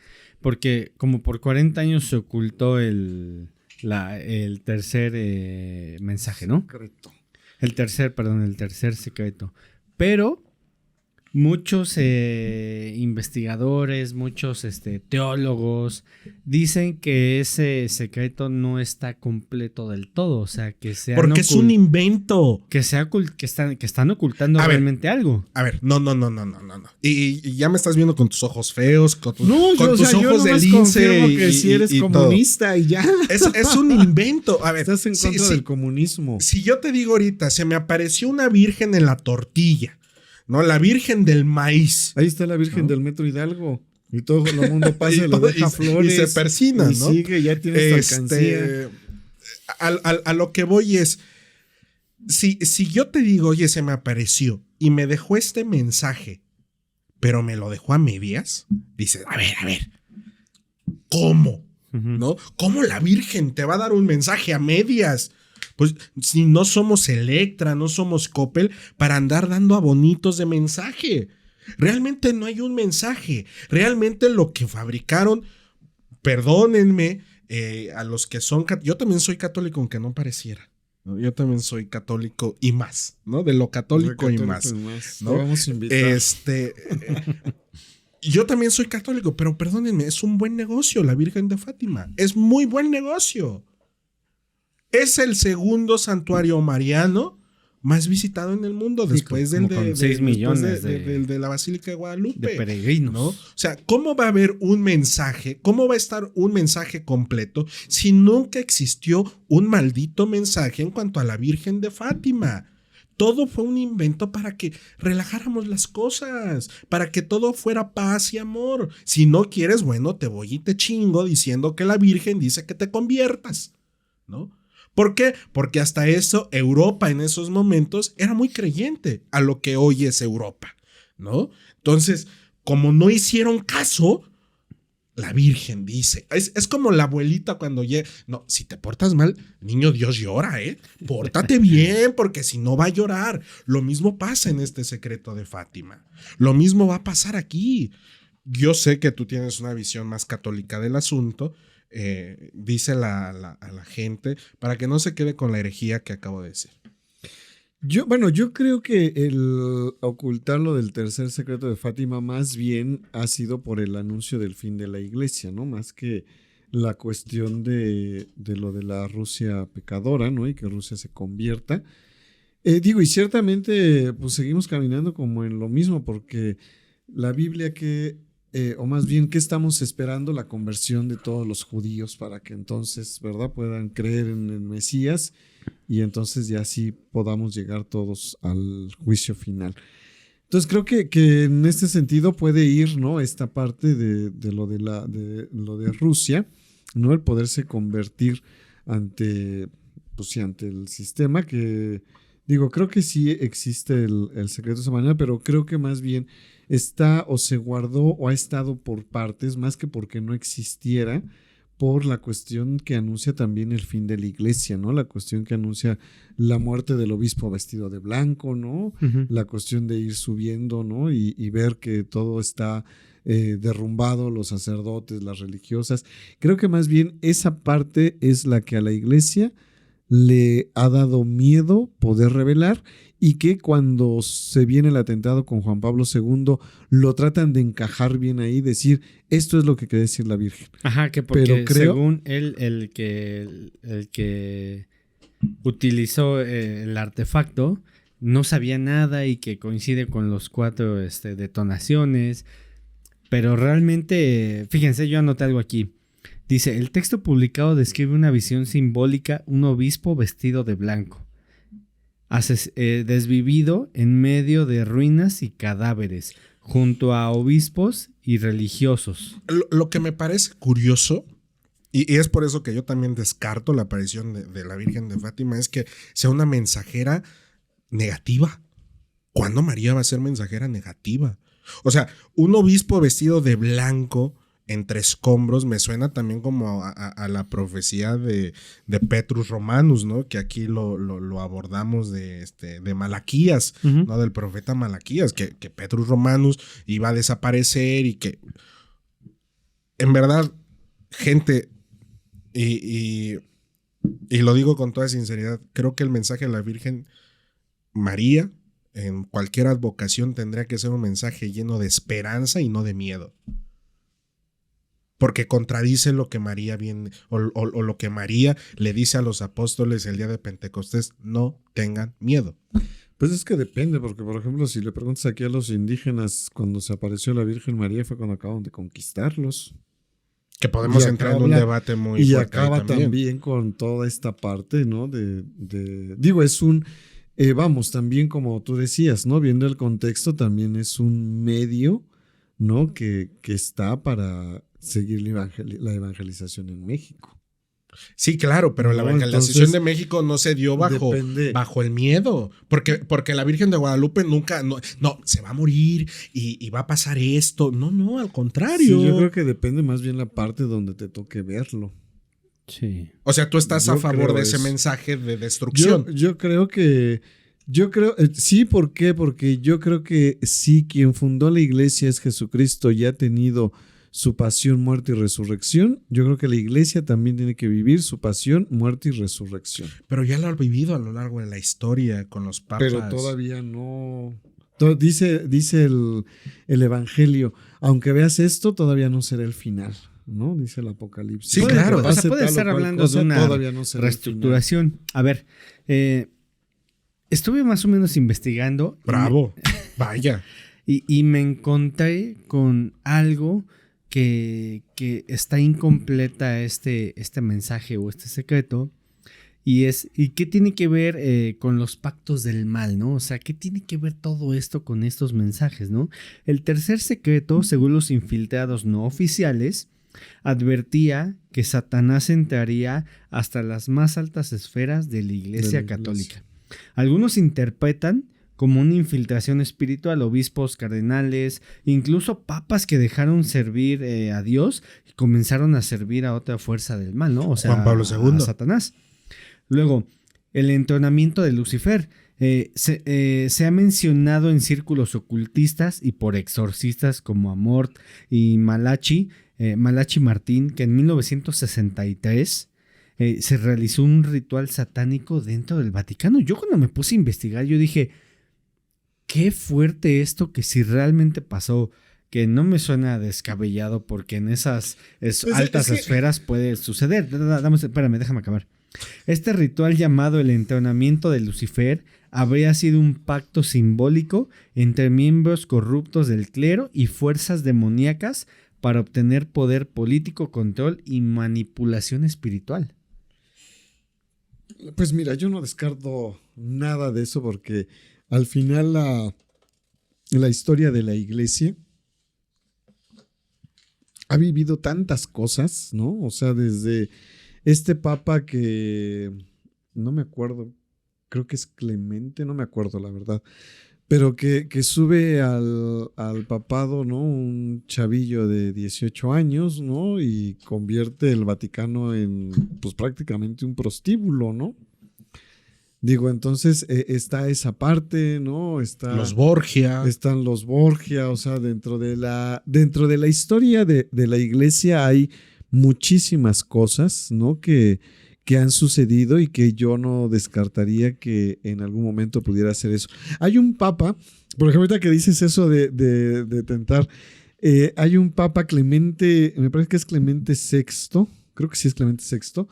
porque como por 40 años se ocultó el tercer mensaje, ¿no? Secreto. El tercer secreto. Pero muchos investigadores, muchos teólogos dicen que ese secreto no está completo del todo, o sea, que sea porque es un invento, que están ocultando realmente algo. A ver, no. Y ya me estás viendo con tus ojos feos, con tus ojos de lince que si eres comunista todo. Y ya. Es un invento. A ver, estás en contra del comunismo. Si yo te digo ahorita, se me apareció una virgen en la tortilla, ¿no? La Virgen del Maíz. Ahí está la Virgen del Metro Hidalgo. Y todo el mundo pasa y le deja flores. Y se persina, ¿no? Sigue, ya tiene esta alcancía. A lo que voy es, si yo te digo, oye, se me apareció y me dejó este mensaje, pero me lo dejó a medias, dices, a ver, ¿cómo? ¿No? ¿Cómo la Virgen te va a dar un mensaje a medias? Pues si no somos Electra, no somos Coppel para andar dando abonitos de mensaje. Realmente no hay un mensaje. Realmente lo que fabricaron, perdónenme, a los que son... Yo también soy católico, aunque no pareciera, ¿no? Yo también soy católico y más, ¿no? De lo católico y más. ¿No? Te vamos a invitar. Yo también soy católico, pero perdónenme, es un buen negocio la Virgen de Fátima. Es muy buen negocio. Es el segundo santuario mariano más visitado en el mundo, después del con 6 millones del de la Basílica de Guadalupe. De peregrinos. ¿No? O sea, ¿cómo va a haber un mensaje? ¿Cómo va a estar un mensaje completo si nunca existió un maldito mensaje en cuanto a la Virgen de Fátima? Todo fue un invento para que relajáramos las cosas, para que todo fuera paz y amor. Si no quieres, bueno, te voy y te chingo diciendo que la Virgen dice que te conviertas, ¿no? ¿Por qué? Porque hasta eso Europa en esos momentos era muy creyente a lo que hoy es Europa, ¿no? Entonces, como no hicieron caso, la Virgen dice, es como la abuelita cuando llega, no, si te portas mal, niño Dios llora, pórtate bien, porque si no va a llorar. Lo mismo pasa en este secreto de Fátima, lo mismo va a pasar aquí. Yo sé que tú tienes una visión más católica del asunto, dice a la gente, para que no se quede con la herejía que acabo de decir. Yo creo que el ocultar lo del tercer secreto de Fátima más bien ha sido por el anuncio del fin de la iglesia, ¿no? Más que la cuestión de lo de la Rusia pecadora, ¿no? Y que Rusia se convierta. Y ciertamente pues seguimos caminando como en lo mismo, porque la Biblia o más bien, ¿qué estamos esperando? La conversión de todos los judíos para que entonces, ¿verdad?, puedan creer en el Mesías y entonces ya así podamos llegar todos al juicio final. Entonces creo que en este sentido puede ir, ¿no?, esta parte de lo de Rusia, ¿no?, el poderse convertir ante el sistema, que creo que sí existe el secreto de esa manera, pero creo que más bien está o se guardó o ha estado por partes, más que porque no existiera, por la cuestión que anuncia también el fin de la iglesia, ¿no? La cuestión que anuncia la muerte del obispo vestido de blanco, ¿no? Uh-huh. La cuestión de ir subiendo, ¿no? Y ver que todo está derrumbado, los sacerdotes, las religiosas. Creo que más bien esa parte es la que a la iglesia le ha dado miedo poder revelar, y que cuando se viene el atentado con Juan Pablo II lo tratan de encajar bien ahí, decir esto es lo que quiere decir la Virgen. Ajá, que porque según él el que utilizó el artefacto no sabía nada y que coincide con los 4 detonaciones, pero realmente, fíjense, yo anoté algo aquí. Dice, el texto publicado describe una visión simbólica, un obispo vestido de blanco, desvivido en medio de ruinas y cadáveres, junto a obispos y religiosos. Lo que me parece curioso, y es por eso que yo también descarto la aparición de la Virgen de Fátima, es que sea una mensajera negativa. ¿Cuándo María va a ser mensajera negativa? O sea, un obispo vestido de blanco entre escombros me suena también como a la profecía de Petrus Romanus, ¿no? Que aquí lo abordamos de Malaquías, uh-huh, ¿no? Del profeta Malaquías, que Petrus Romanus iba a desaparecer y que en verdad, gente, y lo digo con toda sinceridad, creo que el mensaje de la Virgen María en cualquier advocación tendría que ser un mensaje lleno de esperanza y no de miedo. Porque contradice lo que María viene, o lo que María le dice a los apóstoles el día de Pentecostés: no tengan miedo. Pues es que depende, porque por ejemplo, si le preguntas aquí a los indígenas, cuando se apareció la Virgen María fue cuando acaban de conquistarlos. Que podemos entrar en un debate muy fuerte. Y acaba también con toda esta parte, ¿no? Es un, también como tú decías, ¿no? Viendo el contexto, también es un medio, ¿no? Que está para seguir la evangelización en México. Sí, claro, pero la evangelización de México no se dio bajo el miedo, porque la Virgen de Guadalupe nunca, no, se va a morir y va a pasar esto. No, al contrario. Sí, yo creo que depende más bien la parte donde te toque verlo. Sí. O sea, tú estás a favor de ese mensaje de destrucción. Yo creo, sí, ¿por qué? Porque yo creo que sí, quien fundó la iglesia es Jesucristo, y ha tenido su pasión, muerte y resurrección, yo creo que la iglesia también tiene que vivir su pasión, muerte y resurrección. Pero ya lo ha vivido a lo largo de la historia con los papas. Pero todavía no. Dice el Evangelio, aunque veas esto, todavía no será el final, ¿no? Dice el Apocalipsis. Sí, claro. O sea, puede estar hablando de una reestructuración. A ver, estuve más o menos investigando. Bravo, vaya. Y me encontré con algo que está incompleta este mensaje o este secreto. Y qué tiene que ver con los pactos del mal, ¿no? O sea, ¿qué tiene que ver todo esto con estos mensajes, ¿no? El tercer secreto, según los infiltrados no oficiales, advertía que Satanás entraría hasta las más altas esferas de la Iglesia Católica. Algunos interpretan como una infiltración espiritual, obispos, cardenales, incluso papas que dejaron servir a Dios y comenzaron a servir a otra fuerza del mal, ¿no? O sea, Juan Pablo II. A Satanás. Luego, el entronamiento de Lucifer. Se ha mencionado en círculos ocultistas y por exorcistas como Amort y Malachi Martín, que en 1963 se realizó un ritual satánico dentro del Vaticano. Yo cuando me puse a investigar, yo dije, qué fuerte esto, que si realmente pasó, que no me suena descabellado porque en esas altas esferas puede suceder. Espérame, déjame acabar. Este ritual llamado el entronamiento de Lucifer habría sido un pacto simbólico entre miembros corruptos del clero y fuerzas demoníacas para obtener poder político, control y manipulación espiritual. Pues mira, yo no descarto nada de eso porque al final la historia de la iglesia ha vivido tantas cosas, ¿no? O sea, desde este papa que no me acuerdo, creo que es Clemente, no me acuerdo la verdad, pero que sube al papado, ¿no? Un chavillo de 18 años, ¿no? Y convierte el Vaticano en, pues prácticamente un prostíbulo, ¿no? Digo, entonces está esa parte, ¿no? Los Borgia. Están los Borgia, o sea, dentro de la historia de la iglesia hay muchísimas cosas, ¿no? Que han sucedido y que yo no descartaría que en algún momento pudiera hacer eso. Hay un papa, por ejemplo, ahorita que dices eso de tentar, hay un papa Clemente, me parece que es Clemente VI, creo que sí es Clemente VI,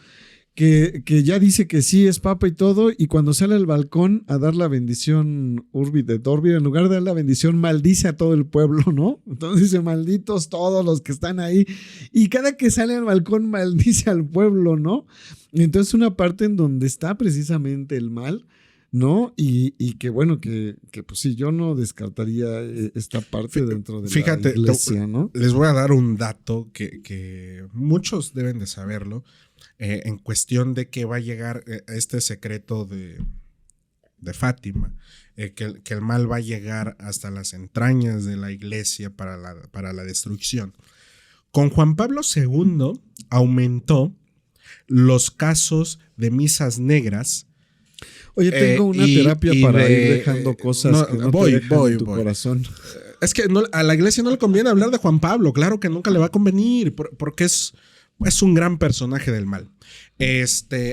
que ya dice que sí es papa y todo, y cuando sale al balcón a dar la bendición Urbi et Orbi, en lugar de dar la bendición, maldice a todo el pueblo, ¿no? Entonces dice, malditos todos los que están ahí, y cada que sale al balcón maldice al pueblo, ¿no? Entonces una parte en donde está precisamente el mal, ¿no? Y que bueno, que pues sí, yo no descartaría esta parte dentro de la iglesia, ¿no? Les voy a dar un dato que muchos deben de saberlo, en cuestión de que va a llegar este secreto de Fátima, que el mal va a llegar hasta las entrañas de la iglesia para la destrucción. Con Juan Pablo II aumentó los casos de misas negras. Oye, tengo una terapia para ir dejando cosas que no te dejan en tu corazón. Es que a la iglesia no le conviene hablar de Juan Pablo, claro que nunca le va a convenir, porque es un gran personaje del mal.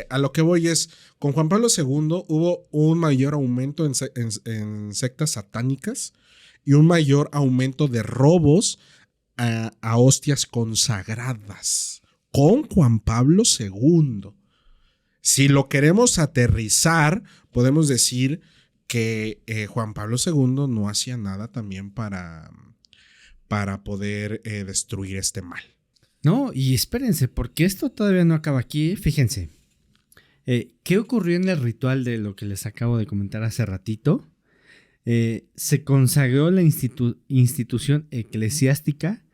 A lo que voy es, con Juan Pablo II hubo un mayor aumento en sectas satánicas y un mayor aumento de robos a hostias consagradas. Con Juan Pablo II. Si lo queremos aterrizar, podemos decir que Juan Pablo II no hacía nada también para poder destruir este mal. No, y espérense, porque esto todavía no acaba aquí. Fíjense, ¿qué ocurrió en el ritual de lo que les acabo de comentar hace ratito? Se consagró la institución eclesiástica,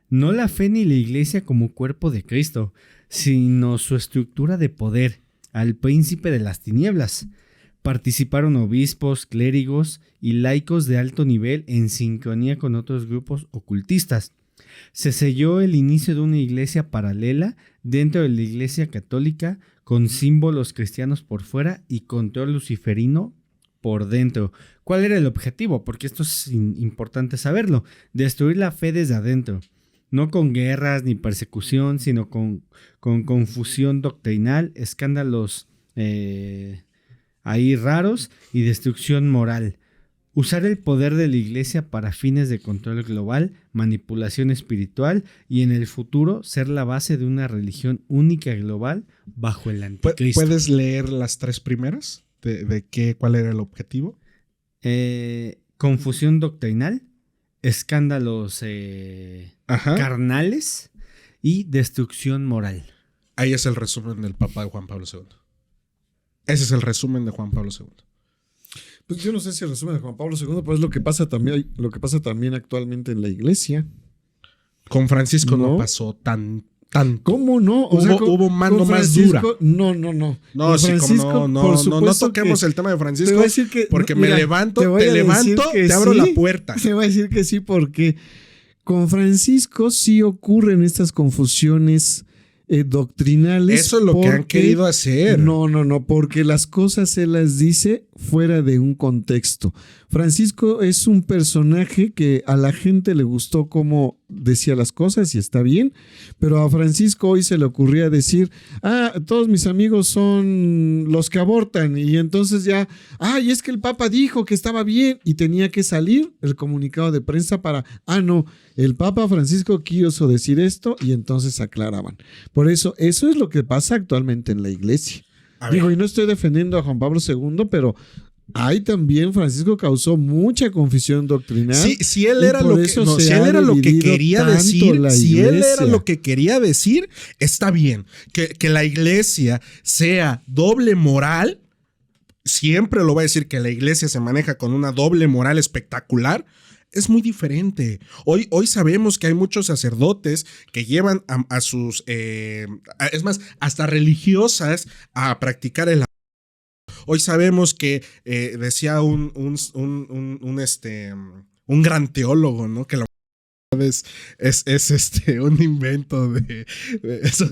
no la fe ni la iglesia como cuerpo de Cristo, sino su estructura de poder, al príncipe de las tinieblas. Participaron obispos, clérigos y laicos de alto nivel en sincronía con otros grupos ocultistas. Se selló el inicio de una iglesia paralela dentro de la iglesia católica con símbolos cristianos por fuera y control luciferino por dentro. ¿Cuál era el objetivo? Porque esto es importante saberlo. Destruir la fe desde adentro. no con guerras ni persecución, sino con confusión doctrinal, escándalos ahí raros y destrucción moral. Usar el poder de la iglesia para fines de control global, manipulación espiritual y en el futuro ser la base de una religión única global bajo el anticristo. ¿Puedes leer las 3 primeras? ¿Cuál era el objetivo? Confusión doctrinal, escándalos carnales y destrucción moral. Ahí es el resumen del Papa de Juan Pablo II. Ese es el resumen de Juan Pablo II. Pues yo no sé si el resumen de Juan Pablo II, pero es lo que pasa también actualmente en la iglesia. Con Francisco no pasó tan. ¿Cómo no? Hubo mano más dura. No. No, sí, como no toquemos el tema de Francisco. Te voy a decir que, porque mira, me levanto, te abro la puerta. Te voy a decir que sí, porque con Francisco sí ocurren estas confusiones doctrinales. Eso es lo que han querido hacer. No, porque las cosas él las dice fuera de un contexto. Francisco es un personaje que a la gente le gustó cómo decía las cosas y está bien, pero a Francisco hoy se le ocurría decir, todos mis amigos son los que abortan y entonces ya, y es que el Papa dijo que estaba bien y tenía que salir el comunicado de prensa para, no, el Papa Francisco quiso decir esto y entonces aclaraban. Por eso es lo que pasa actualmente en la iglesia. Digo, y no estoy defendiendo a Juan Pablo II, pero ahí también Francisco causó mucha confusión doctrinal. Si él era lo que quería decir, está bien. Que la iglesia sea doble moral, siempre lo va a decir que la iglesia se maneja con una doble moral espectacular. Es muy diferente. Hoy sabemos que hay muchos sacerdotes que llevan a sus, es más, hasta religiosas a practicar el. Hoy sabemos que decía un gran teólogo, ¿no? Que la es un invento de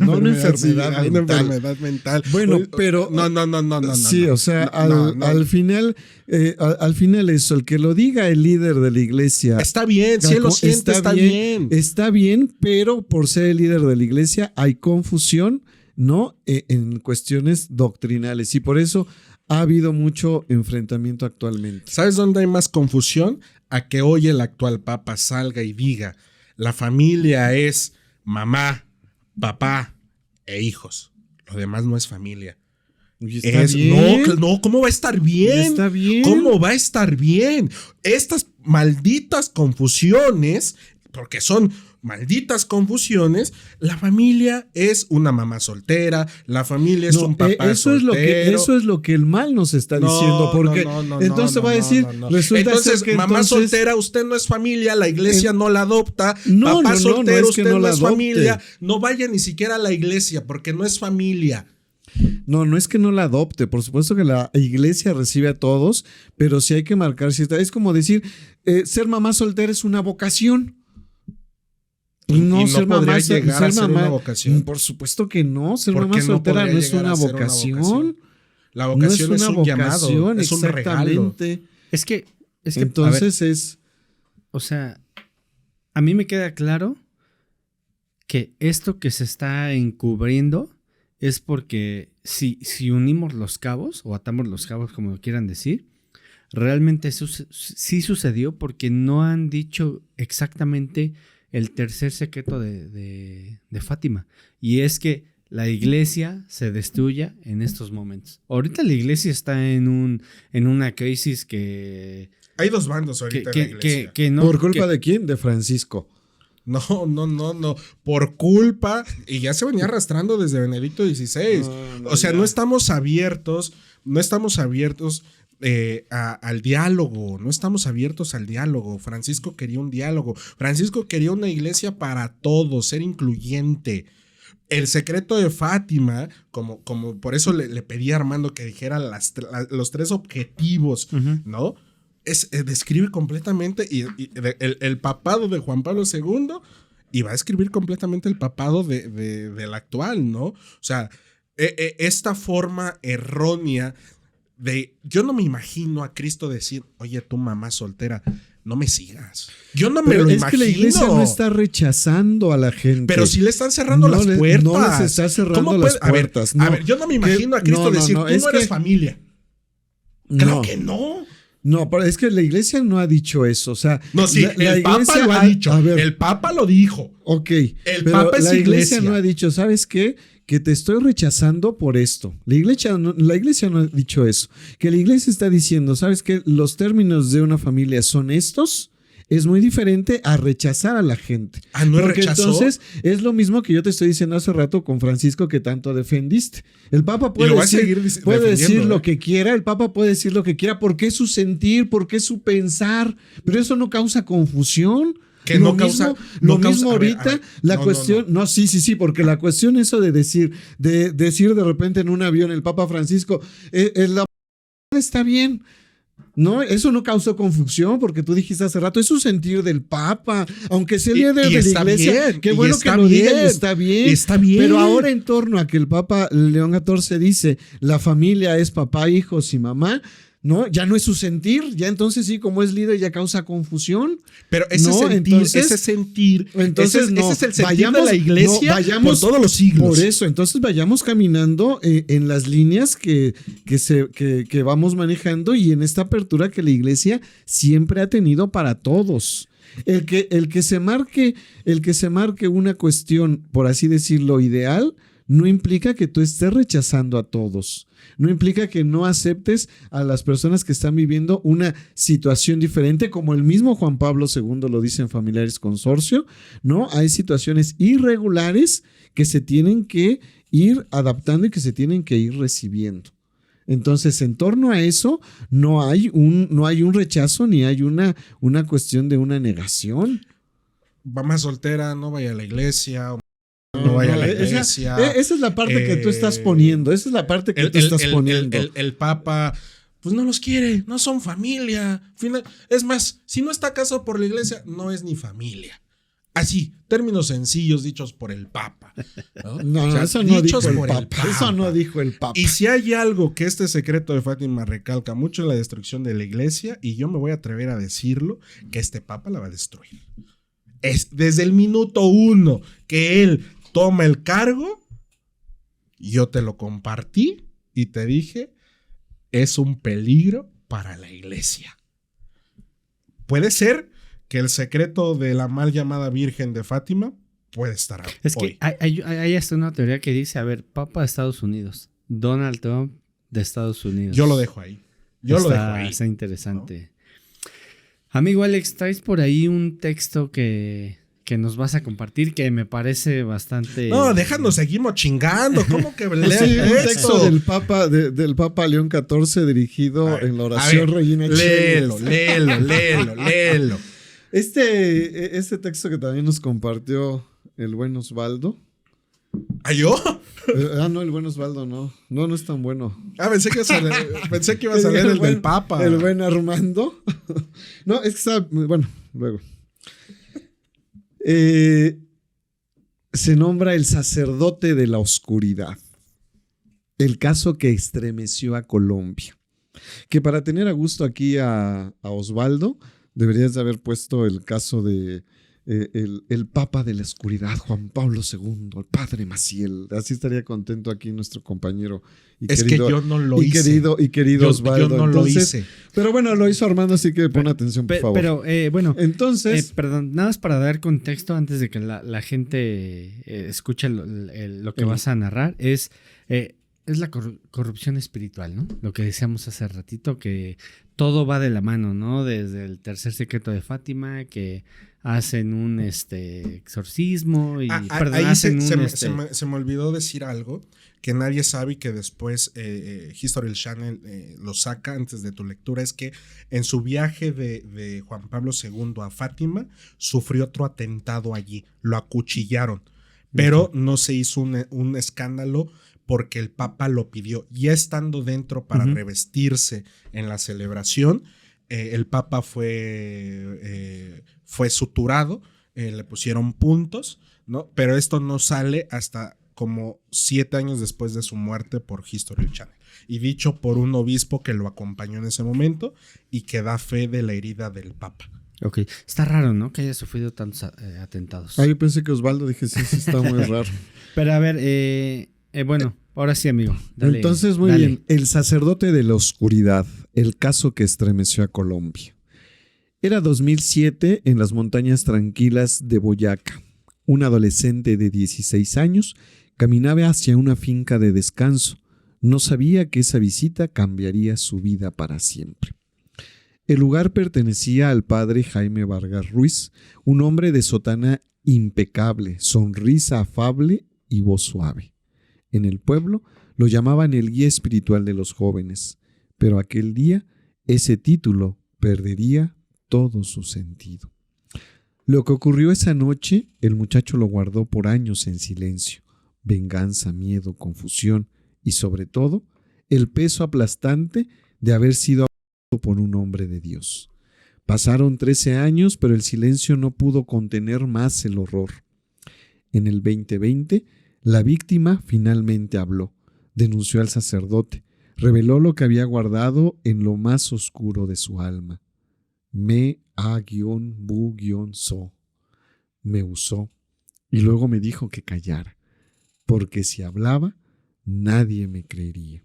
una enfermedad mental. Bueno, pero no. Sí, o sea, al final eso, el que lo diga el líder de la iglesia. Está bien, si él lo siente, está bien. Está bien, pero por ser el líder de la iglesia hay confusión, ¿no? En cuestiones doctrinales y por eso ha habido mucho enfrentamiento actualmente. ¿Sabes dónde hay más confusión? A que hoy el actual papa salga y diga, la familia es mamá, papá e hijos. Lo demás no es familia. No, ¿cómo va a estar bien? Está bien. ¿Cómo va a estar bien? Estas malditas confusiones, porque son malditas confusiones, la familia es una mamá soltera, la familia es un papá soltero. Eso es lo que el mal nos está diciendo, porque entonces va a decir, resulta entonces, ser que mamá soltera, usted no es familia, la iglesia no la adopta, papá soltero, usted no es familia, no vaya ni siquiera a la iglesia porque no es familia. No es que no la adopte, por supuesto que la iglesia recibe a todos, pero sí hay que marcar cierta, es como decir, ser mamá soltera es una vocación. No ser mamá llegar a ser una vocación. Por supuesto que no. Ser mamá soltera no es una vocación. La vocación es un llamado, es un regalo. Es que entonces es. O sea, a mí me queda claro que esto que se está encubriendo es porque si unimos los cabos o atamos los cabos, como quieran decir, realmente sí sucedió porque no han dicho exactamente el tercer secreto de Fátima, y es que la iglesia se destruya en estos momentos. Ahorita la iglesia está en una crisis que... Hay dos bandos ahorita en la iglesia. ¿Por culpa de quién? De Francisco. No. Por culpa, y ya se venía arrastrando desde Benedicto XVI. No estamos abiertos al diálogo, no estamos abiertos al diálogo. Francisco quería un diálogo, Francisco quería una iglesia para todos, ser incluyente. El secreto de Fátima, como por eso le pedí a Armando que dijera los 3 objetivos, ¿no? Describe completamente el papado de Juan Pablo II y va a escribir completamente el papado del actual, ¿no? O sea, esta forma errónea yo no me imagino a Cristo decir, oye, tu mamá soltera, no me sigas. Yo no me Pero lo es imagino. que la iglesia no está rechazando a la gente. Pero sí le están cerrando las puertas. No les está cerrando las puertas. A ver, yo no me imagino a Cristo decir, tú no eres familia. Claro que no. No, pero es que la iglesia no ha dicho eso. O sea, no, sí, el Papa lo ha dicho. A ver, el Papa lo dijo. Ok. El Papa es la iglesia iglesia. no ha dicho, ¿sabes qué? Que te estoy rechazando por esto. La iglesia no ha dicho eso. Que la iglesia está diciendo, ¿sabes qué? Los términos de una familia son estos. Es muy diferente a rechazar a la gente. Ah, no Porque rechazó. Entonces es lo mismo que yo te estoy diciendo hace rato con Francisco que tanto defendiste. El Papa puede decir lo que quiera, el Papa puede decir lo que quiera porque es su sentir, porque es su pensar, pero eso no causa confusión. Que no causa. Lo mismo ahorita, la cuestión. No, sí, porque la cuestión, eso de decir de repente en un avión el Papa Francisco, la está bien. No, eso no causó confusión porque tú dijiste hace rato, es su sentir del Papa, aunque sea el líder de la iglesia. Bien, qué bueno que lo diga y está bien. Está bien. Pero ahora en torno a que el Papa León XIV dice, la familia es papá, hijos y mamá, ¿no? Ya no es su sentir, ya entonces sí, como es líder ya causa confusión. Pero ese sentir, ese es el sentir de la iglesia por todos los siglos. Por eso, entonces vayamos caminando en las líneas que vamos manejando y en esta apertura que la iglesia siempre ha tenido para todos. El que se marque una cuestión, por así decirlo, ideal, no implica que tú estés rechazando a todos. No implica que no aceptes a las personas que están viviendo una situación diferente, como el mismo Juan Pablo II lo dice en Familiares Consorcio, ¿no? Hay situaciones irregulares que se tienen que ir adaptando y que se tienen que ir recibiendo. Entonces, en torno a eso, no hay un rechazo ni hay una cuestión de una negación. Mamá soltera, no vaya a la iglesia. No vaya a la iglesia. Esa es la parte que tú estás poniendo. Esa es la parte que tú estás poniendo. El Papa, pues no los quiere, no son familia. Es más, si no está casado por la iglesia, no es ni familia. Así, términos sencillos dichos por el Papa. No, o sea, eso no dijo el Papa. Eso no dijo el Papa. Y si hay algo que este secreto de Fátima recalca mucho, es la destrucción de la iglesia, y yo me voy a atrever a decirlo, que este Papa la va a destruir. Es desde el minuto 1 que él toma el cargo, yo te lo compartí y te dije, es un peligro para la iglesia. Puede ser que el secreto de la mal llamada Virgen de Fátima puede estar hoy. Es que hay hasta una teoría que dice, a ver, Papa de Estados Unidos, Donald Trump de Estados Unidos. Yo lo dejo ahí. Está interesante. ¿No? Amigo Alex, traes por ahí un texto que nos vas a compartir, que me parece bastante... No, déjanos, seguimos chingando. ¿Cómo que leas sí, un texto del Papa León XIV dirigido en la oración Regina Léelo. Este texto que también nos compartió el buen Osvaldo. ¿Ah, yo? No, el buen Osvaldo no. No es tan bueno. Pensé que ibas a leer el del Papa. El buen Armando. No, es que está... Bueno, luego. Se nombra el sacerdote de la oscuridad. El caso que estremeció a Colombia. Que para tener a gusto aquí a Osvaldo, deberías de haber puesto el caso de el Papa de la Oscuridad, Juan Pablo II, el Padre Maciel. Así estaría contento aquí nuestro compañero y es querido, que yo no lo hice. Querido Osvaldo. Yo no lo hice. Pero bueno, lo hizo Armando, así que pon atención, por favor. Pero bueno, entonces... perdón, nada más para dar contexto antes de que la gente escuche lo que vas a narrar, es la corrupción espiritual, ¿no? Lo que decíamos hace ratito, que todo va de la mano, ¿no? Desde el tercer secreto de Fátima, que hacen un exorcismo y se me olvidó decir algo que nadie sabe y que después History Channel lo saca antes de tu lectura, es que en su viaje de Juan Pablo II a Fátima sufrió otro atentado allí, lo acuchillaron, pero no se hizo un escándalo porque el Papa lo pidió. Ya estando dentro para revestirse en la celebración, el Papa fue suturado, le pusieron puntos, ¿no? Pero esto no sale hasta como 7 años después de su muerte por History Channel. Y dicho por un obispo que lo acompañó en ese momento y que da fe de la herida del Papa. Ok, está raro, ¿no? Que haya sufrido tantos atentados. Yo pensé que Osvaldo, dije, sí, está muy raro. Pero a ver, bueno, ahora sí, amigo. Dale, entonces, muy bien. El sacerdote de la oscuridad, el caso que estremeció a Colombia. Era 2007 en las montañas tranquilas de Boyacá. Un adolescente de 16 años caminaba hacia una finca de descanso. No sabía que esa visita cambiaría su vida para siempre. El lugar pertenecía al padre Jaime Vargas Ruiz, un hombre de sotana impecable, sonrisa afable y voz suave. En el pueblo lo llamaban el guía espiritual de los jóvenes, pero aquel día ese título perdería todo su sentido. Lo que ocurrió esa noche, el muchacho lo guardó por años en silencio. Venganza, miedo, confusión y, sobre todo, el peso aplastante de haber sido abandonado por un hombre de Dios. Pasaron 13 años, pero el silencio no pudo contener más el horror. En el 2020, la víctima finalmente habló, denunció al sacerdote, reveló lo que había guardado en lo más oscuro de su alma. Me-a-bu-so. Me usó y luego me dijo que callara, porque si hablaba, nadie me creería.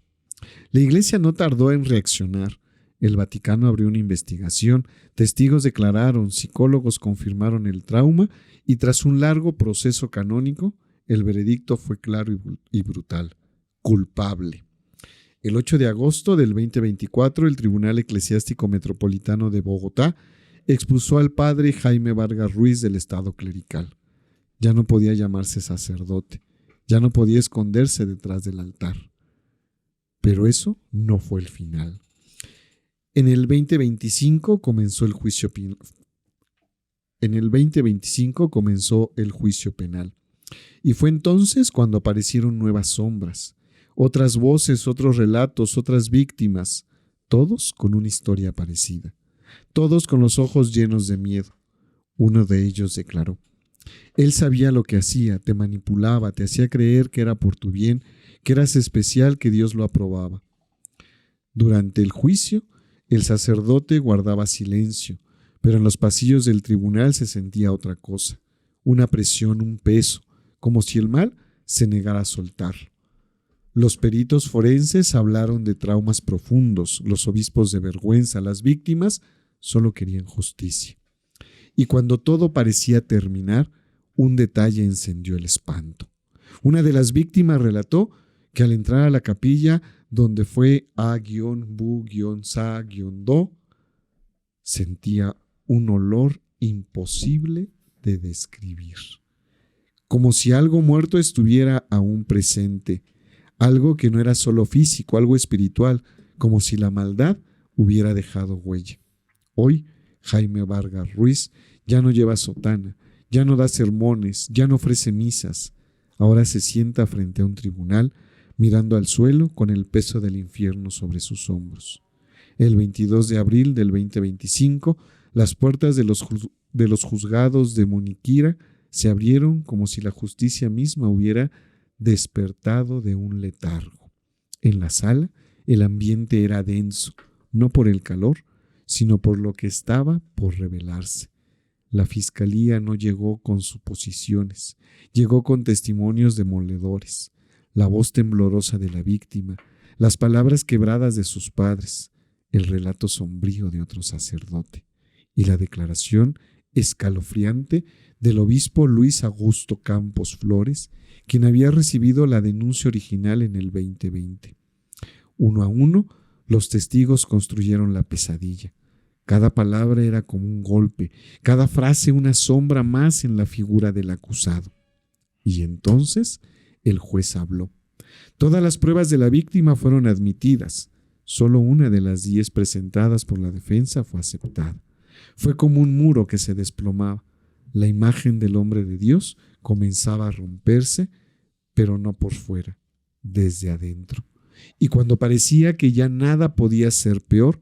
La iglesia no tardó en reaccionar. El Vaticano abrió una investigación, testigos declararon, psicólogos confirmaron el trauma y tras un largo proceso canónico, el veredicto fue claro y brutal: culpable. El 8 de agosto del 2024, el Tribunal Eclesiástico Metropolitano de Bogotá expulsó al padre Jaime Vargas Ruiz del estado clerical. Ya no podía llamarse sacerdote, ya no podía esconderse detrás del altar. Pero eso no fue el final. En el 2025 comenzó el juicio penal. Y fue entonces cuando aparecieron nuevas sombras, otras voces, otros relatos, otras víctimas, todos con una historia parecida, todos con los ojos llenos de miedo. Uno de ellos declaró: él sabía lo que hacía, te manipulaba, te hacía creer que era por tu bien, que eras especial, que Dios lo aprobaba. Durante el juicio, el sacerdote guardaba silencio, pero en los pasillos del tribunal se sentía otra cosa, una presión, un peso, como si el mal se negara a soltarlo. Los peritos forenses hablaron de traumas profundos, los obispos de vergüenza, las víctimas solo querían justicia. Y cuando todo parecía terminar, un detalle encendió el espanto. Una de las víctimas relató que al entrar a la capilla donde fue A-Bu-Sa-Do, sentía un olor imposible de describir. Como si algo muerto estuviera aún presente, algo que no era solo físico, algo espiritual, como si la maldad hubiera dejado huella. Hoy, Jaime Vargas Ruiz ya no lleva sotana, ya no da sermones, ya no ofrece misas. Ahora se sienta frente a un tribunal, mirando al suelo con el peso del infierno sobre sus hombros. El 22 de abril del 2025, las puertas de los juzgados de Moniquira se abrieron como si la justicia misma hubiera despertado de un letargo. En la sala, el ambiente era denso, no por el calor, sino por lo que estaba por revelarse. La fiscalía no llegó con suposiciones, llegó con testimonios demoledores, la voz temblorosa de la víctima, las palabras quebradas de sus padres, el relato sombrío de otro sacerdote y la declaración escalofriante del obispo Luis Augusto Campos Flores, quien había recibido la denuncia original en el 2020. Uno a uno, los testigos construyeron la pesadilla. Cada palabra era como un golpe, cada frase una sombra más en la figura del acusado. Y entonces el juez habló. Todas las pruebas de la víctima fueron admitidas. Solo una de las 10 presentadas por la defensa fue aceptada. Fue como un muro que se desplomaba. La imagen del hombre de Dios comenzaba a romperse, pero no por fuera, desde adentro. Y cuando parecía que ya nada podía ser peor,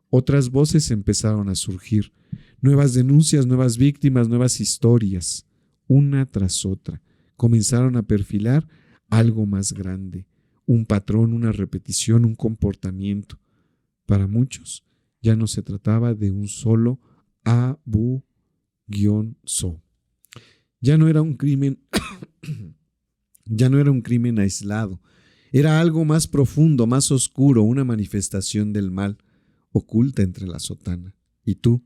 otras voces empezaron a surgir. Nuevas denuncias, nuevas víctimas, nuevas historias. Una tras otra, comenzaron a perfilar algo más grande, un patrón, una repetición, un comportamiento. Para muchos ya no se trataba de un solo Abu-So. Ya no era un crimen, ya no era un crimen aislado. Era algo más profundo, más oscuro, una manifestación del mal, oculta entre la sotana. ¿Y tú?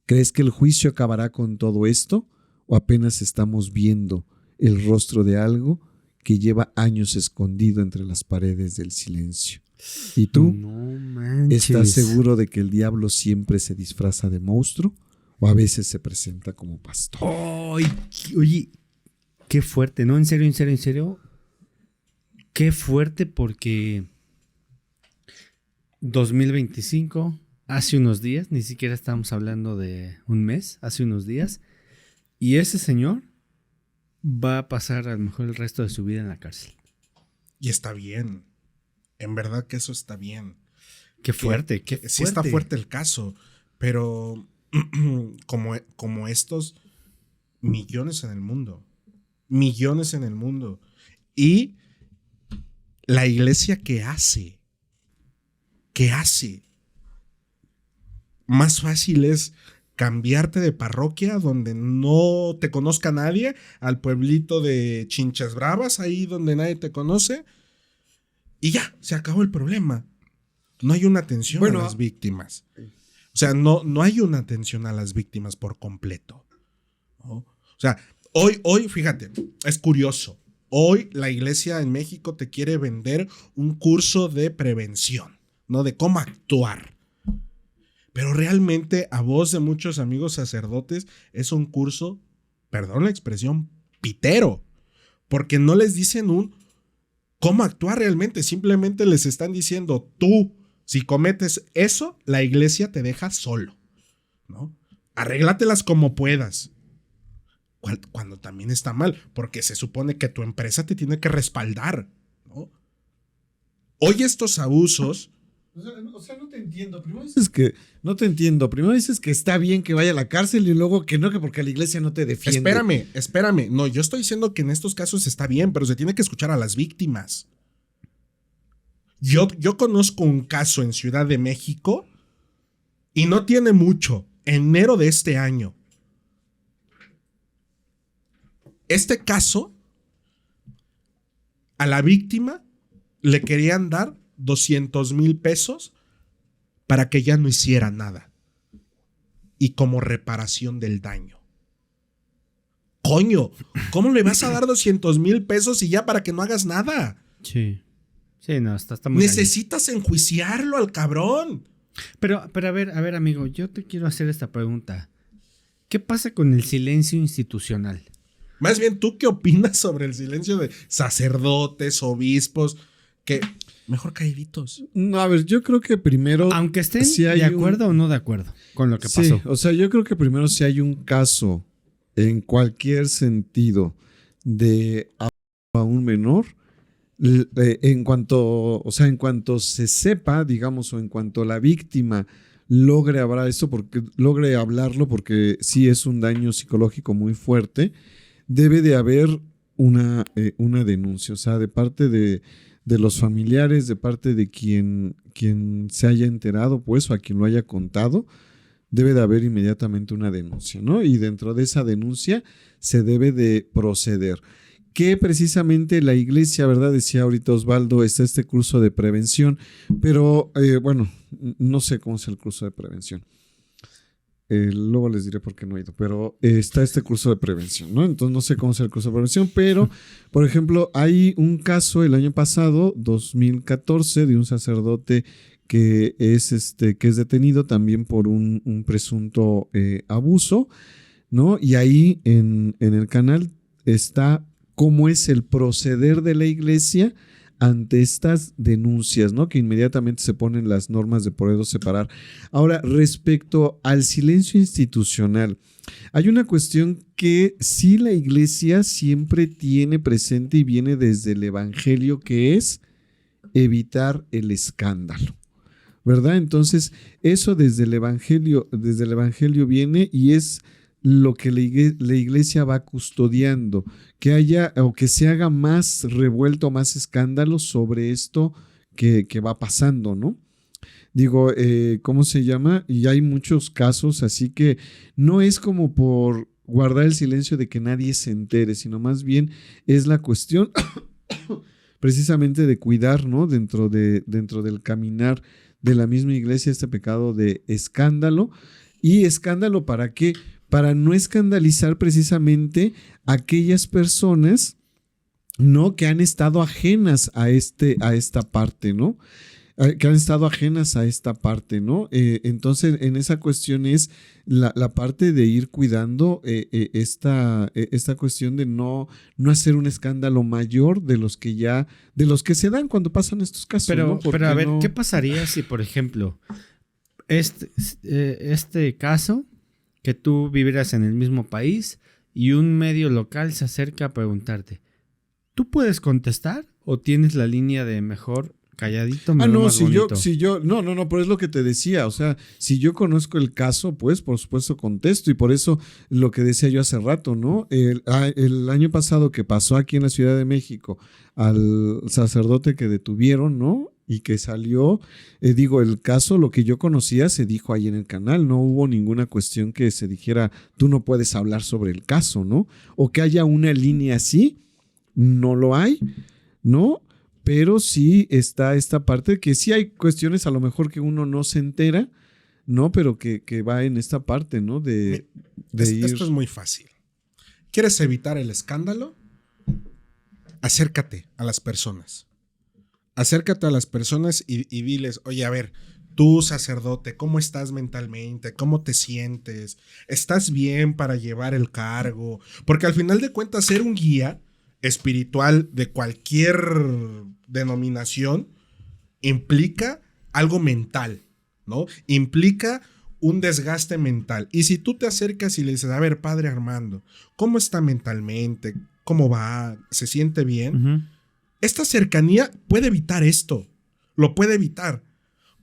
¿Crees que el juicio acabará con todo esto? ¿O apenas estamos viendo el rostro de algo que lleva años escondido entre las paredes del silencio? ¿Y tú? No manches. ¿Estás seguro de que el diablo siempre se disfraza de monstruo? ¿O a veces se presenta como pastor? Ay, oye, qué fuerte, ¿no? En serio, en serio, en serio. Qué fuerte porque 2025, hace unos días, ni siquiera estamos hablando de un mes, hace unos días, y ese señor va a pasar a lo mejor el resto de su vida en la cárcel. Y está bien. En verdad que eso está bien. Qué fuerte, qué fuerte. Sí está fuerte el caso, pero como estos, millones en el mundo. Millones en el mundo. Y la iglesia, ¿qué hace? ¿Qué hace? Más fácil es cambiarte de parroquia donde no te conozca nadie, al pueblito de Chinchas Bravas, ahí donde nadie te conoce, y ya, se acabó el problema. No hay una atención a las víctimas. O sea, no hay una atención a las víctimas por completo, ¿no? O sea, hoy, fíjate, es curioso. Hoy la iglesia en México te quiere vender un curso de prevención, ¿no? De cómo actuar. Pero realmente a voz de muchos amigos sacerdotes es un curso, perdón la expresión, pitero. Porque no les dicen cómo actuar realmente. Simplemente les están diciendo, tú, si cometes eso, la iglesia te deja solo, ¿no? Arréglatelas como puedas. Cuando también está mal, porque se supone que tu empresa te tiene que respaldar, ¿no? Hoy estos abusos... O sea, no te entiendo. Primero dices que no te entiendo. Primero dices que está bien que vaya a la cárcel y luego que no, que porque la iglesia no te defiende. Espérame. No, yo estoy diciendo que en estos casos está bien, pero se tiene que escuchar a las víctimas. Yo conozco un caso en Ciudad de México y no tiene mucho. Enero de este año. Este caso, a la víctima le querían dar 200,000 pesos para que ya no hiciera nada. Y como reparación del daño. Coño, ¿cómo le vas a dar 200,000 pesos y ya para que no hagas nada? Sí. Sí, no, está muy Necesitas enjuiciarlo al cabrón. Pero a ver, amigo, yo te quiero hacer esta pregunta. ¿Qué pasa con el silencio institucional? Más bien, ¿tú qué opinas sobre el silencio de sacerdotes, obispos, que mejor caíditos? No, a ver, yo creo que primero... Aunque estén de acuerdo o no de acuerdo con lo que pasó. Sí, o sea, yo creo que primero si hay un caso en cualquier sentido de a un menor, en cuanto se sepa, digamos, o en cuanto la víctima logre hablarlo, porque sí es un daño psicológico muy fuerte, debe de haber una denuncia, o sea, de parte de los familiares, de parte de quien se haya enterado, pues, o a quien lo haya contado, debe de haber inmediatamente una denuncia, ¿no? Y dentro de esa denuncia se debe de proceder. Que precisamente la iglesia, ¿verdad? Decía ahorita Osvaldo, está este curso de prevención, pero bueno, no sé cómo es el curso de prevención. Luego les diré por qué no he ido, pero está este curso de prevención, ¿no? Entonces no sé cómo es el curso de prevención, pero, por ejemplo, hay un caso el año pasado, 2014, de un sacerdote que es detenido también por un presunto abuso, ¿no? Y ahí en el canal está cómo es el proceder de la iglesia ante estas denuncias, ¿no? Que inmediatamente se ponen las normas de poderlo separar. Ahora, respecto al silencio institucional, hay una cuestión que sí la iglesia siempre tiene presente y viene desde el evangelio, que es evitar el escándalo, ¿verdad? Entonces, eso desde el evangelio viene y es lo que la iglesia va custodiando, que haya o que se haga más revuelto, más escándalo sobre esto que va pasando, ¿no? digo, ¿cómo se llama? Y hay muchos casos, así que no es como por guardar el silencio de que nadie se entere, sino más bien es la cuestión precisamente de cuidar, ¿no? Dentro del caminar de la misma iglesia este pecado de escándalo. ¿Y escándalo para qué? Para no escandalizar precisamente a aquellas personas, ¿no? Que han estado ajenas a esta parte, ¿no? Que han estado ajenas a esta parte, ¿no? Entonces, en esa cuestión es la parte de ir cuidando esta cuestión de no hacer un escándalo mayor de los que se dan cuando pasan estos casos. Pero, ¿no? pero a ver, ¿qué pasaría si, por ejemplo, este caso, que tú vivieras en el mismo país y un medio local se acerca a preguntarte, ¿tú puedes contestar o tienes la línea de mejor calladito? No, no, pero es lo que te decía, o sea, si yo conozco el caso, pues por supuesto contesto, y por eso lo que decía yo hace rato, ¿no? El año pasado que pasó aquí en la Ciudad de México al sacerdote que detuvieron, ¿no? Y que salió, el caso, lo que yo conocía se dijo ahí en el canal, no hubo ninguna cuestión que se dijera, tú no puedes hablar sobre el caso, ¿no? O que haya una línea así, no lo hay, ¿no? Pero sí está esta parte que sí hay cuestiones a lo mejor que uno no se entera, ¿no? Pero que va en esta parte, ¿no? De ir... Esto es muy fácil. ¿Quieres evitar el escándalo? Acércate a las personas. Acércate a las personas y diles, oye, a ver, tú sacerdote, ¿cómo estás mentalmente? ¿Cómo te sientes? ¿Estás bien para llevar el cargo? Porque al final de cuentas, ser un guía espiritual de cualquier denominación implica algo mental, ¿no? Implica un desgaste mental. Y si tú te acercas y le dices, a ver, padre Armando, ¿cómo está mentalmente? ¿Cómo va? ¿Se siente bien? Uh-huh. Esta cercanía puede evitar esto, lo puede evitar.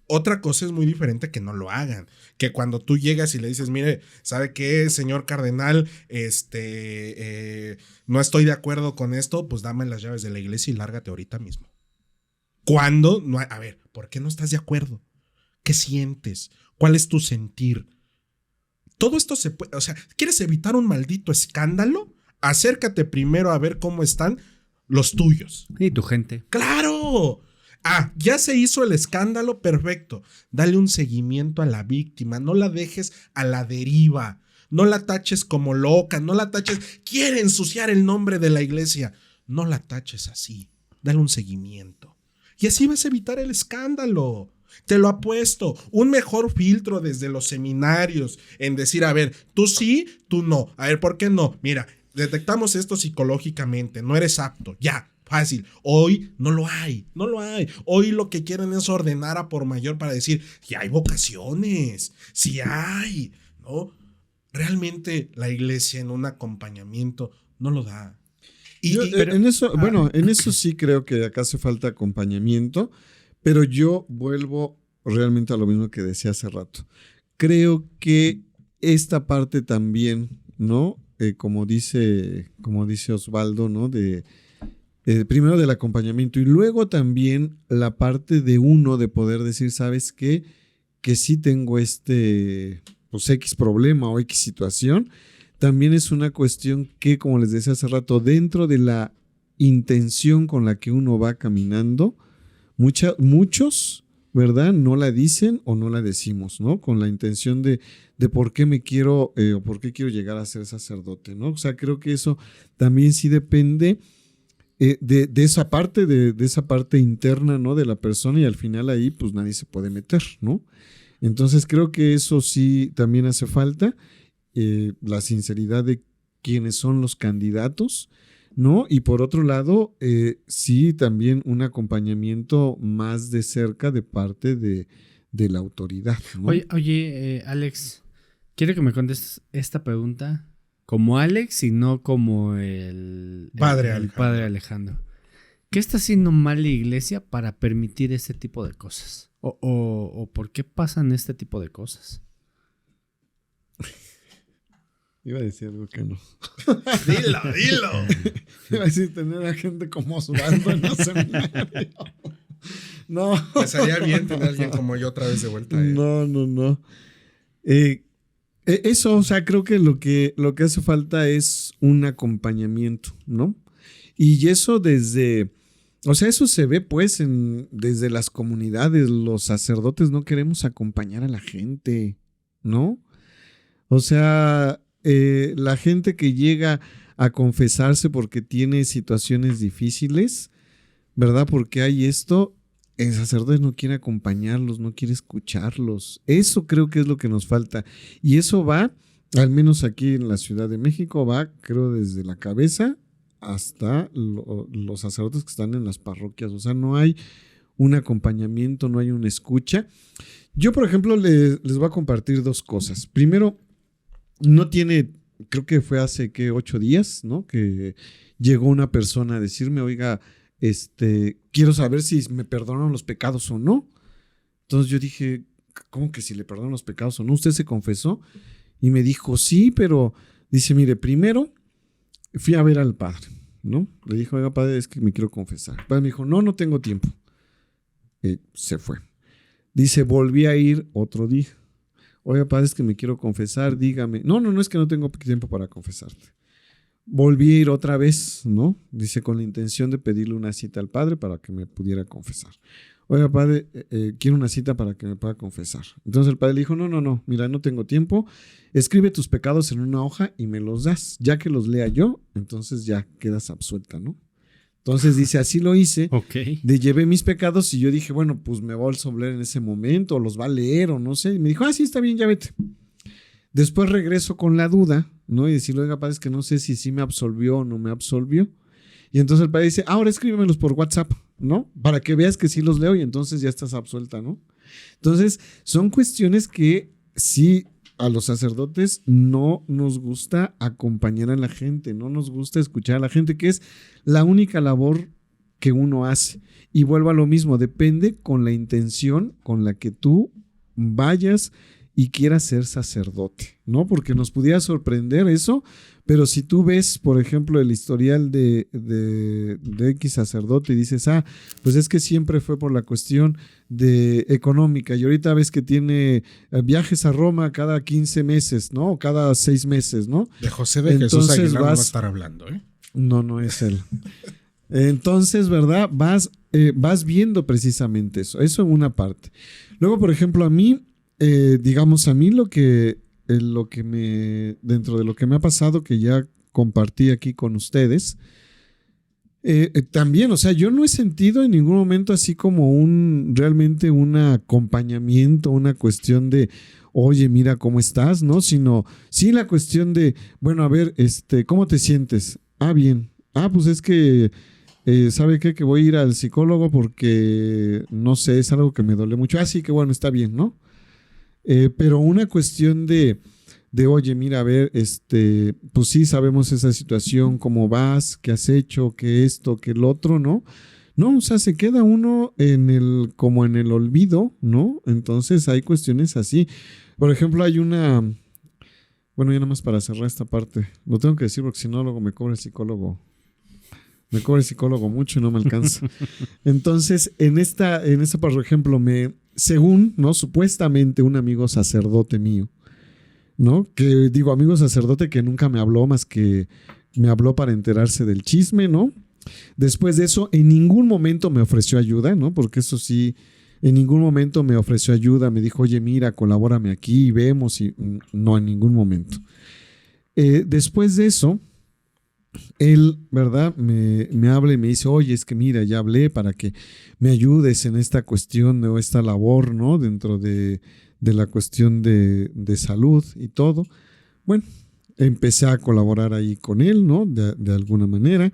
Otra cosa es muy diferente que no lo hagan, que cuando tú llegas y le dices, mire, ¿sabe qué, señor cardenal? No estoy de acuerdo con esto, pues dame las llaves de la iglesia y lárgate ahorita mismo. Cuando, no, a ver, ¿por qué no estás de acuerdo? ¿Qué sientes? ¿Cuál es tu sentir? Todo esto se puede, o sea, ¿quieres evitar un maldito escándalo? Acércate primero a ver cómo están los tuyos. Y tu gente. ¡Claro! Ya se hizo el escándalo, perfecto. Dale un seguimiento a la víctima, no la dejes a la deriva, no la taches como loca, no la taches, quiere ensuciar el nombre de la iglesia, no la taches así, dale un seguimiento. Y así vas a evitar el escándalo. Te lo apuesto, un mejor filtro desde los seminarios en decir, a ver, tú sí, tú no, a ver, ¿por qué no? Mira, detectamos esto psicológicamente, no eres apto, ya, fácil. Hoy no lo hay. Hoy lo que quieren es ordenar a por mayor para decir, si hay vocaciones, si hay, ¿no? Realmente la iglesia en un acompañamiento no lo da. En eso sí creo que acá hace falta acompañamiento, pero yo vuelvo realmente a lo mismo que decía hace rato. Creo que esta parte también, ¿no? Como dice Osvaldo, ¿no? Primero del acompañamiento y luego también la parte de uno de poder decir, ¿sabes qué? Que sí tengo pues X problema o X situación. También es una cuestión que, como les decía hace rato, dentro de la intención con la que uno va caminando, muchos, ¿verdad? No la dicen o no la decimos, ¿no? Con la intención de por qué me quiero o por qué quiero llegar a ser sacerdote, ¿no? O sea, creo que eso también sí depende de esa parte, de esa parte interna, ¿no? De la persona, y al final ahí pues nadie se puede meter, ¿no? Entonces creo que eso sí también hace falta, la sinceridad de quiénes son los candidatos, ¿no? Y por otro lado, sí también un acompañamiento más de cerca de parte de la autoridad, ¿no? Oye, Alex, quiero que me contestes esta pregunta como Alex y no como el padre Alejandro. ¿Qué está haciendo mal la iglesia para permitir este tipo de cosas? ¿O por qué pasan este tipo de cosas? Iba a decir algo que no. Dilo. Iba a decir tener a gente como Osvaldo en el seminario. No. Pues haría bien tener a alguien como yo otra vez de vuelta. No. Eso, o sea, creo que lo que hace falta es un acompañamiento, ¿no? Y eso o sea, eso se ve pues desde las comunidades. Los sacerdotes no queremos acompañar a la gente, ¿no? O sea, la gente que llega a confesarse porque tiene situaciones difíciles, ¿verdad? Porque hay esto, el sacerdote no quiere acompañarlos, no quiere escucharlos. Eso creo que es lo que nos falta. Y eso va, al menos aquí en la Ciudad de México, va, creo, desde la cabeza hasta los sacerdotes que están en las parroquias. O sea, no hay un acompañamiento, no hay una escucha. Yo, por ejemplo, les voy a compartir dos cosas. Primero, creo que fue hace 8 días, ¿no? Que llegó una persona a decirme, oiga, quiero saber si me perdonan los pecados o no. Entonces yo dije, ¿cómo que si le perdonan los pecados o no? ¿Usted se confesó? Y me dijo, sí, pero dice, mire, primero fui a ver al padre, ¿no? Le dijo, oiga, padre, es que me quiero confesar. El padre me dijo, no tengo tiempo. Se fue. Dice, volví a ir otro día. Oiga, padre, es que me quiero confesar, dígame. No, es que no tengo tiempo para confesarte. Volví a ir otra vez, ¿no? Dice, con la intención de pedirle una cita al padre para que me pudiera confesar. Oiga, padre, quiero una cita para que me pueda confesar. Entonces el padre le dijo, no, mira, no tengo tiempo. Escribe tus pecados en una hoja y me los das. Ya que los lea yo, entonces ya quedas absuelta, ¿no? Entonces dice, así lo hice. Okay. Llevé mis pecados y yo dije, bueno, pues me va a absolver en ese momento, o los va a leer, o no sé. Y me dijo, sí, está bien, ya vete. Después regreso con la duda, ¿no? Y decirle, oiga, padre, es que no sé si sí me absolvió o no me absolvió. Y entonces el padre dice, ahora escríbemelos por WhatsApp, ¿no? Para que veas que sí los leo y entonces ya estás absuelta, ¿no? Entonces, son cuestiones que sí a los sacerdotes no nos gusta acompañar a la gente, no nos gusta escuchar a la gente, que es la única labor que uno hace. Y vuelvo a lo mismo, depende con la intención con la que tú vayas y quieras ser sacerdote, ¿no? Porque nos pudiera sorprender eso, pero si tú ves, por ejemplo, el historial de X sacerdote y dices, pues es que siempre fue por la cuestión económica y ahorita ves que tiene viajes a Roma cada 15 meses, ¿no? O cada 6 meses, ¿no? De José de Jesús Aguilar no va a estar hablando, ¿eh? No es él. Entonces, ¿verdad? Vas viendo precisamente eso en una parte. Luego, por ejemplo, a mí, digamos, a mí dentro de lo que me ha pasado, que ya compartí aquí con ustedes, también, o sea, yo no he sentido en ningún momento así como realmente un acompañamiento, una cuestión de, oye, mira cómo estás, ¿no? Sino, sí, la cuestión de, bueno, a ver, ¿cómo te sientes? Bien. Pues es que, ¿sabe qué? Que voy a ir al psicólogo porque, no sé, es algo que me duele mucho. Sí, que bueno, está bien, ¿no? Pero una cuestión de, oye, mira, a ver, pues sí, sabemos esa situación, cómo vas, qué has hecho, qué esto, qué el otro, ¿no? No, o sea, se queda uno como en el olvido, ¿no? Entonces hay cuestiones así. Por ejemplo, hay bueno, ya nada más para cerrar esta parte, lo tengo que decir porque si no, luego me cobra el psicólogo mucho y no me alcanza. Entonces, en esta, por ejemplo, según, ¿no? Supuestamente un amigo sacerdote mío, ¿no? Que digo, amigo sacerdote que nunca me habló más que me habló para enterarse del chisme, ¿no? Después de eso, en ningún momento me ofreció ayuda, ¿no? Porque eso sí, en ningún momento me ofreció ayuda, me dijo, oye, mira, colabórame aquí y vemos, y no, en ningún momento. Después de eso, él, ¿verdad? Me habla y me dice, oye, es que mira, ya hablé para que me ayudes en esta cuestión o esta labor, ¿no? Dentro de la cuestión de salud y todo. Bueno, empecé a colaborar ahí con él, ¿no? De alguna manera.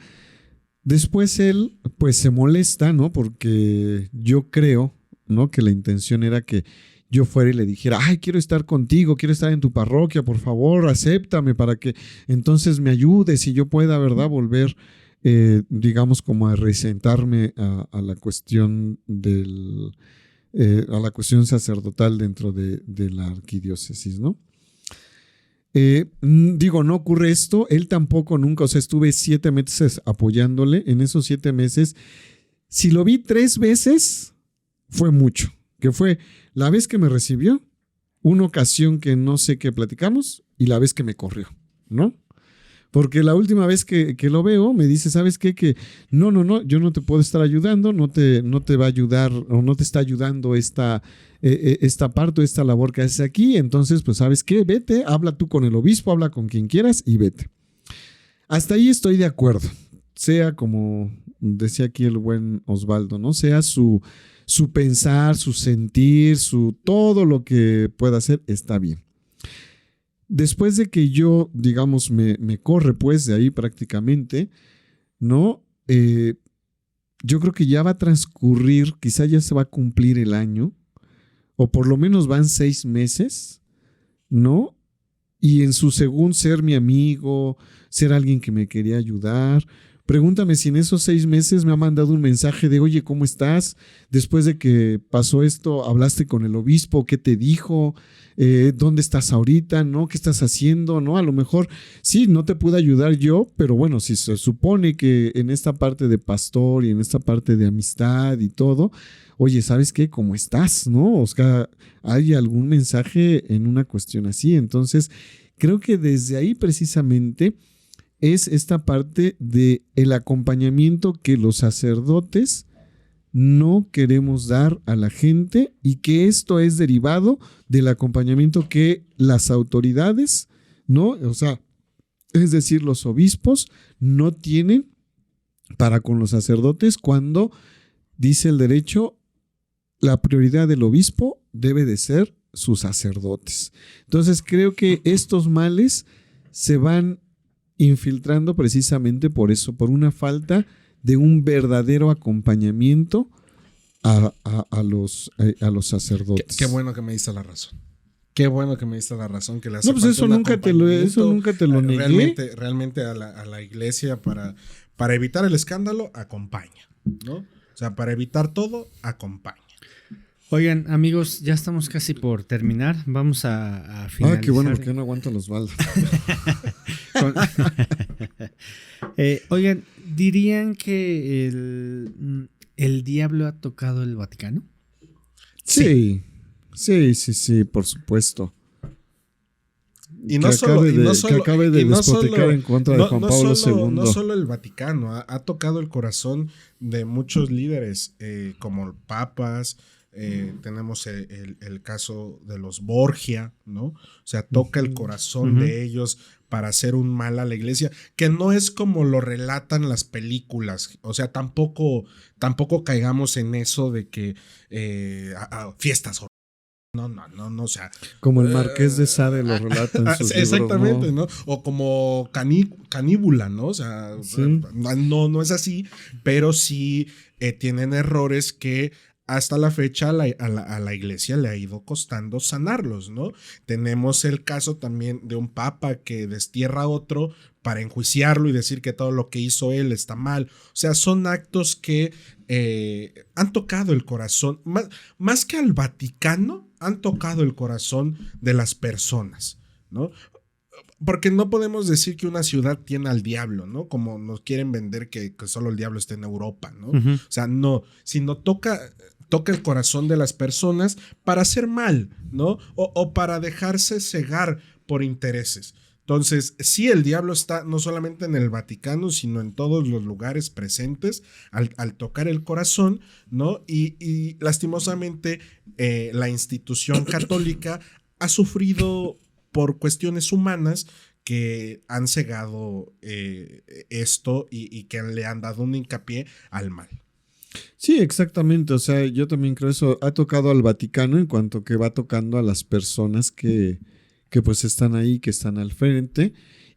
Después él, pues se molesta, ¿no? Porque yo creo, ¿no? Que la intención era que yo fuera y le dijera, quiero estar contigo, quiero estar en tu parroquia, por favor, acéptame para que entonces me ayudes y yo pueda, ¿verdad? Volver, digamos, como a resentarme a la cuestión a la cuestión sacerdotal dentro de la arquidiócesis, ¿no? Digo, no ocurre esto, él tampoco nunca, o sea, estuve 7 meses apoyándole. En esos 7 meses, si lo vi 3 veces, fue mucho, que fue la vez que me recibió, una ocasión que no sé qué platicamos y la vez que me corrió, ¿no? Porque la última vez que lo veo me dice, ¿sabes qué? Que no, yo no te puedo estar ayudando, no te va a ayudar o no te está ayudando esta parte, esta labor que haces aquí. Entonces, pues, ¿sabes qué? Vete, habla tú con el obispo, habla con quien quieras y vete. Hasta ahí estoy de acuerdo. Sea como decía aquí el buen Osvaldo, ¿no? Sea su pensar, su sentir, todo lo que pueda hacer, está bien. Después de que yo, digamos, me corre pues de ahí prácticamente, ¿no? Yo creo que ya va a transcurrir, quizá ya se va a cumplir el año, o por lo menos van 6 meses, ¿no? Y en su según ser mi amigo, ser alguien que me quería ayudar, pregúntame si en esos 6 meses me ha mandado un mensaje de, oye, ¿cómo estás? Después de que pasó esto, ¿hablaste con el obispo? ¿Qué te dijo? ¿Dónde estás ahorita? ¿No? ¿Qué estás haciendo? ¿No? A lo mejor sí, no te pude ayudar yo, pero bueno, si se supone que en esta parte de pastor y en esta parte de amistad y todo, oye, ¿sabes qué? ¿Cómo estás? ¿No? O sea, ¿hay algún mensaje en una cuestión así? Entonces, creo que desde ahí precisamente es esta parte de el acompañamiento que los sacerdotes no queremos dar a la gente y que esto es derivado del acompañamiento que las autoridades, ¿no? O sea, es decir, los obispos no tienen para con los sacerdotes cuando dice el derecho, la prioridad del obispo debe de ser sus sacerdotes. Entonces creo que estos males se van infiltrando precisamente por eso, por una falta de un verdadero acompañamiento a los sacerdotes. Qué bueno que me diste la razón. Qué bueno que me diste la razón. Que le hace no, pues falta eso nunca te lo negué. Realmente a la iglesia para evitar el escándalo, acompaña, ¿no? O sea, para evitar todo, acompaña. Oigan, amigos, ya estamos casi por terminar. Vamos a finalizar. Ah, qué bueno, porque no aguanto los baldos. Oigan, ¿dirían que el diablo ha tocado el Vaticano? Sí, por supuesto. Y no solo que acabe de despotricar en contra de Juan Pablo II. No solo el Vaticano, ha tocado el corazón de muchos líderes, como papas. Tenemos el caso de los Borgia, ¿no? O sea, toca el corazón de ellos para hacer un mal a la iglesia, que no es como lo relatan las películas. O sea, tampoco caigamos en eso de que fiestas. No, o sea. Como el Marqués de Sade lo relata en sus exactamente, libros, ¿no? O como Caníbula, ¿no? O sea, sí. No es así, pero sí tienen errores que hasta la fecha a la iglesia le ha ido costando sanarlos, ¿no? Tenemos el caso también de un papa que destierra a otro para enjuiciarlo y decir que todo lo que hizo él está mal. O sea, son actos que han tocado el corazón, más que al Vaticano, han tocado el corazón de las personas, ¿no? Porque no podemos decir que una ciudad tiene al diablo, ¿no? Como nos quieren vender que solo el diablo está en Europa, ¿no? O sea, no, sino toca el corazón de las personas para hacer mal, ¿no? O para dejarse cegar por intereses. Entonces, sí, el diablo está no solamente en el Vaticano, sino en todos los lugares presentes al tocar el corazón, ¿no? Y lastimosamente la institución católica ha sufrido por cuestiones humanas que han cegado esto y que le han dado un hincapié al mal. Sí, exactamente. O sea, yo también creo eso. Ha tocado al Vaticano en cuanto que va tocando a las personas que pues están ahí, que están al frente.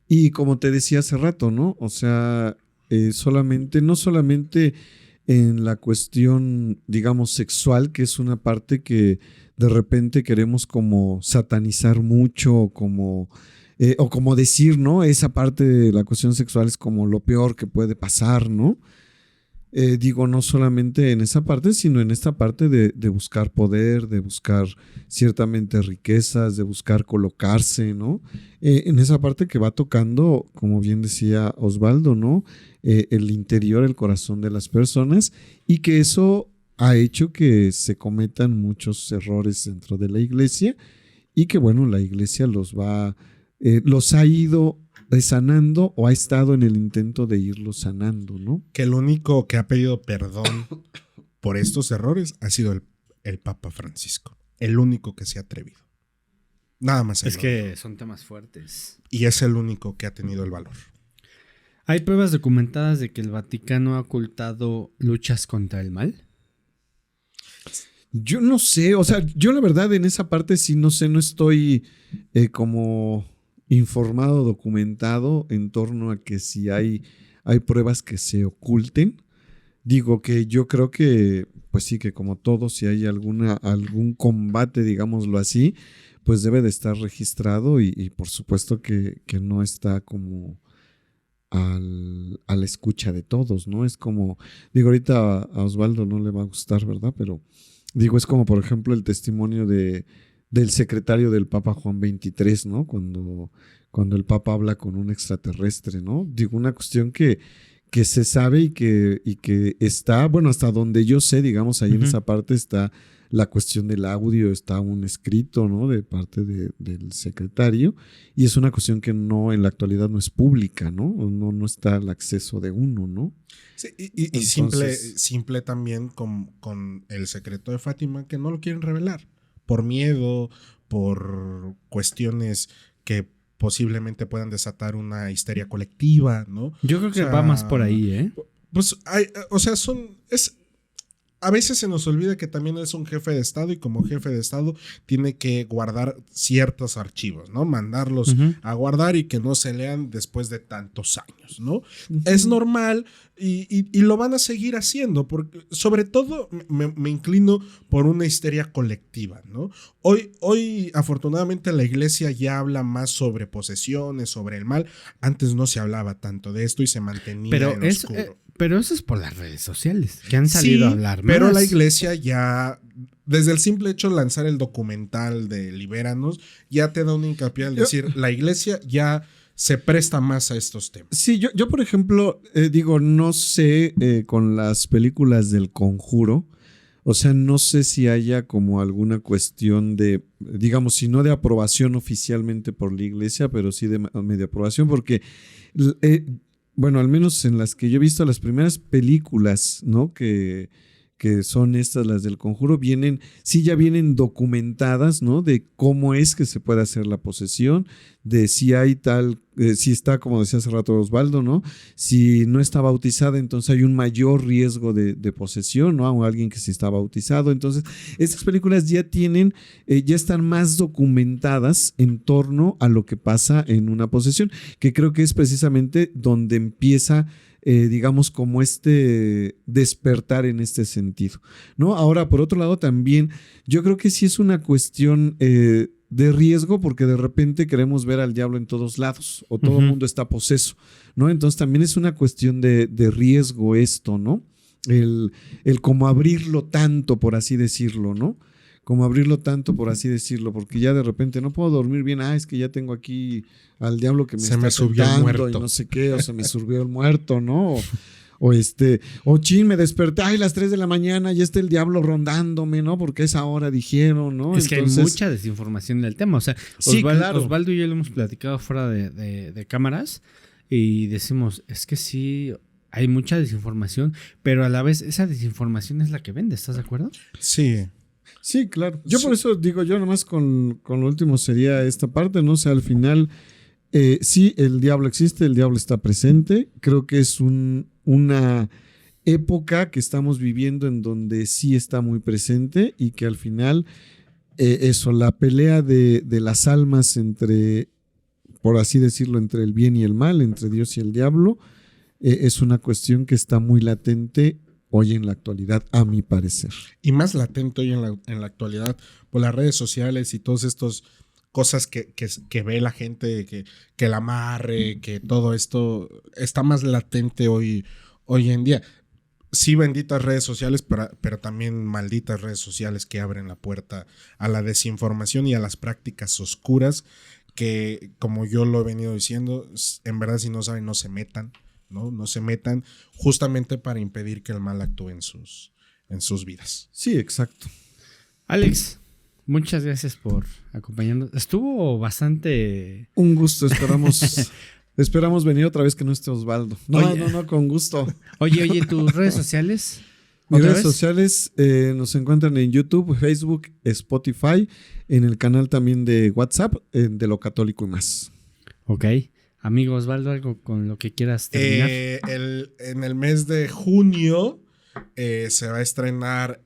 Y como te decía hace rato, ¿no? O sea, no solamente en la cuestión, digamos, sexual, que es una parte que de repente queremos como satanizar mucho, o como decir, ¿no? Esa parte de la cuestión sexual es como lo peor que puede pasar, ¿no? Digo, no solamente en esa parte, sino en esta parte de buscar poder, de buscar ciertamente riquezas, de buscar colocarse, ¿no? En esa parte que va tocando, como bien decía Osvaldo, ¿no? El interior, el corazón de las personas, y que eso ha hecho que se cometan muchos errores dentro de la iglesia y que, bueno, la iglesia los ha ido sanando o ha estado en el intento de irlos sanando, ¿no? Que el único que ha pedido perdón por estos errores ha sido el Papa Francisco. El único que se ha atrevido. Nada más. Es que son temas fuertes. Y es el único que ha tenido el valor. ¿Hay pruebas documentadas de que el Vaticano ha ocultado luchas contra el mal? Yo no sé, o sea, yo la verdad en esa parte sí no sé, no estoy como informado, documentado en torno a que si hay pruebas que se oculten. Digo que yo creo que, pues sí, que como todo, si hay algún combate, digámoslo así, pues debe de estar registrado y por supuesto que no está como a la escucha de todos, ¿no? Es como, digo, ahorita a Osvaldo no le va a gustar, ¿verdad? Pero digo, es como por ejemplo el testimonio del secretario del Papa Juan XXIII, ¿no? Cuando el Papa habla con un extraterrestre, ¿no? Digo, una cuestión que se sabe y que está, bueno, hasta donde yo sé, digamos, ahí en esa parte está la cuestión del audio, está un escrito, ¿no? De parte del secretario, y es una cuestión que no, en la actualidad no es pública, ¿no? No está al acceso de uno, ¿no? Sí, y simple también con el secreto de Fátima, que no lo quieren revelar, por miedo, por cuestiones que posiblemente puedan desatar una histeria colectiva, ¿no? Yo creo que va más por ahí, ¿eh? Pues a veces se nos olvida que también es un jefe de Estado y como jefe de Estado tiene que guardar ciertos archivos, ¿no? Mandarlos a guardar y que no se lean después de tantos años, ¿no? Es normal y lo van a seguir haciendo, porque sobre todo me inclino por una histeria colectiva, ¿no? Hoy afortunadamente la iglesia ya habla más sobre posesiones, sobre el mal. Antes no se hablaba tanto de esto y se mantenía en oscuro. Pero eso es por las redes sociales, que han salido a hablar más. Pero la iglesia ya, desde el simple hecho de lanzar el documental de Libéranos, ya te da un hincapié al decir, la iglesia ya se presta más a estos temas. Sí, yo por ejemplo, digo, no sé con las películas del Conjuro, o sea, no sé si haya como alguna cuestión de, digamos, si no de aprobación oficialmente por la iglesia, pero sí de medio aprobación, porque... bueno, al menos en las que yo he visto, las primeras películas, ¿no? Que son estas, las del Conjuro, ya vienen documentadas, ¿no? De cómo es que se puede hacer la posesión, de si hay si está, como decía hace rato Osvaldo, ¿no? Si no está bautizada, entonces hay un mayor riesgo de posesión, ¿no? A alguien que sí está bautizado. Entonces, estas películas ya están más documentadas en torno a lo que pasa en una posesión, que creo que es precisamente donde empieza digamos, como despertar en este sentido, ¿no? Ahora, por otro lado, también yo creo que sí es una cuestión de riesgo, porque de repente queremos ver al diablo en todos lados, o todo el mundo está poseso, ¿no? Entonces también es una cuestión de riesgo esto, ¿no? El como abrirlo tanto, por así decirlo, ¿no? Como abrirlo tanto, por así decirlo, porque ya de repente no puedo dormir bien, es que ya tengo aquí al diablo que me subió el muerto y no sé qué, o se me subió el muerto, ¿no? O chin, me desperté, las 3 de la mañana y está el diablo rondándome, ¿no? Porque a esa hora dijeron, ¿no? Es que hay mucha desinformación del tema, o sea, sí, claro. Osvaldo y yo lo hemos platicado fuera de cámaras y decimos, es que sí, hay mucha desinformación, pero a la vez esa desinformación es la que vende, ¿estás de acuerdo? Sí. Sí, claro. Yo por eso digo, yo nomás con lo último sería esta parte, ¿no? O sea, al final, sí, el diablo existe, el diablo está presente. Creo que es una época que estamos viviendo en donde sí está muy presente y que al final, la pelea de las almas entre, por así decirlo, entre el bien y el mal, entre Dios y el diablo, es una cuestión que está muy latente hoy en la actualidad, a mi parecer. Y más latente hoy en la actualidad por las redes sociales y todas estas cosas que ve la gente, que el amarre, que todo esto está más latente hoy en día. Sí, benditas redes sociales, pero también malditas redes sociales que abren la puerta a la desinformación y a las prácticas oscuras que, como yo lo he venido diciendo, en verdad si no saben, no se metan. No se metan justamente para impedir que el mal actúe en sus en sus vidas. Sí, exacto. Alex, muchas gracias por acompañarnos. Estuvo bastante... Un gusto, esperamos venir otra vez que no esté Osvaldo. No, con gusto. Oye, ¿tus redes sociales? Mis ¿Otra redes vez? sociales nos encuentran en YouTube, Facebook, Spotify, en el canal también de WhatsApp, de Lo Católico y Más. Ok. Amigo Osvaldo, algo con lo que quieras terminar. En el mes de junio se va a estrenar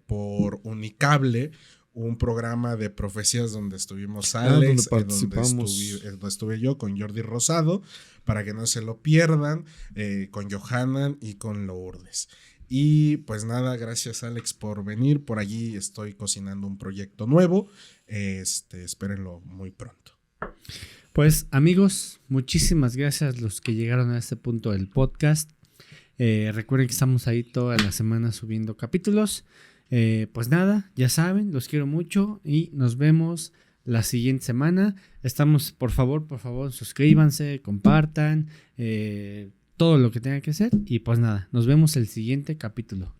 por Unicable un programa de profecías donde estuvimos Alex, donde participamos. donde estuve yo con Jordi Rosado, para que no se lo pierdan, con Johanan y con Lourdes. Y pues nada, gracias Alex por venir. Por allí estoy cocinando un proyecto nuevo. Espérenlo muy pronto. Pues amigos, muchísimas gracias a los que llegaron a este punto del podcast. Recuerden que estamos ahí toda la semana subiendo capítulos. Pues nada, ya saben, los quiero mucho y nos vemos la siguiente semana. Estamos, por favor, suscríbanse, compartan, todo lo que tengan que hacer. Y pues nada, nos vemos el siguiente capítulo.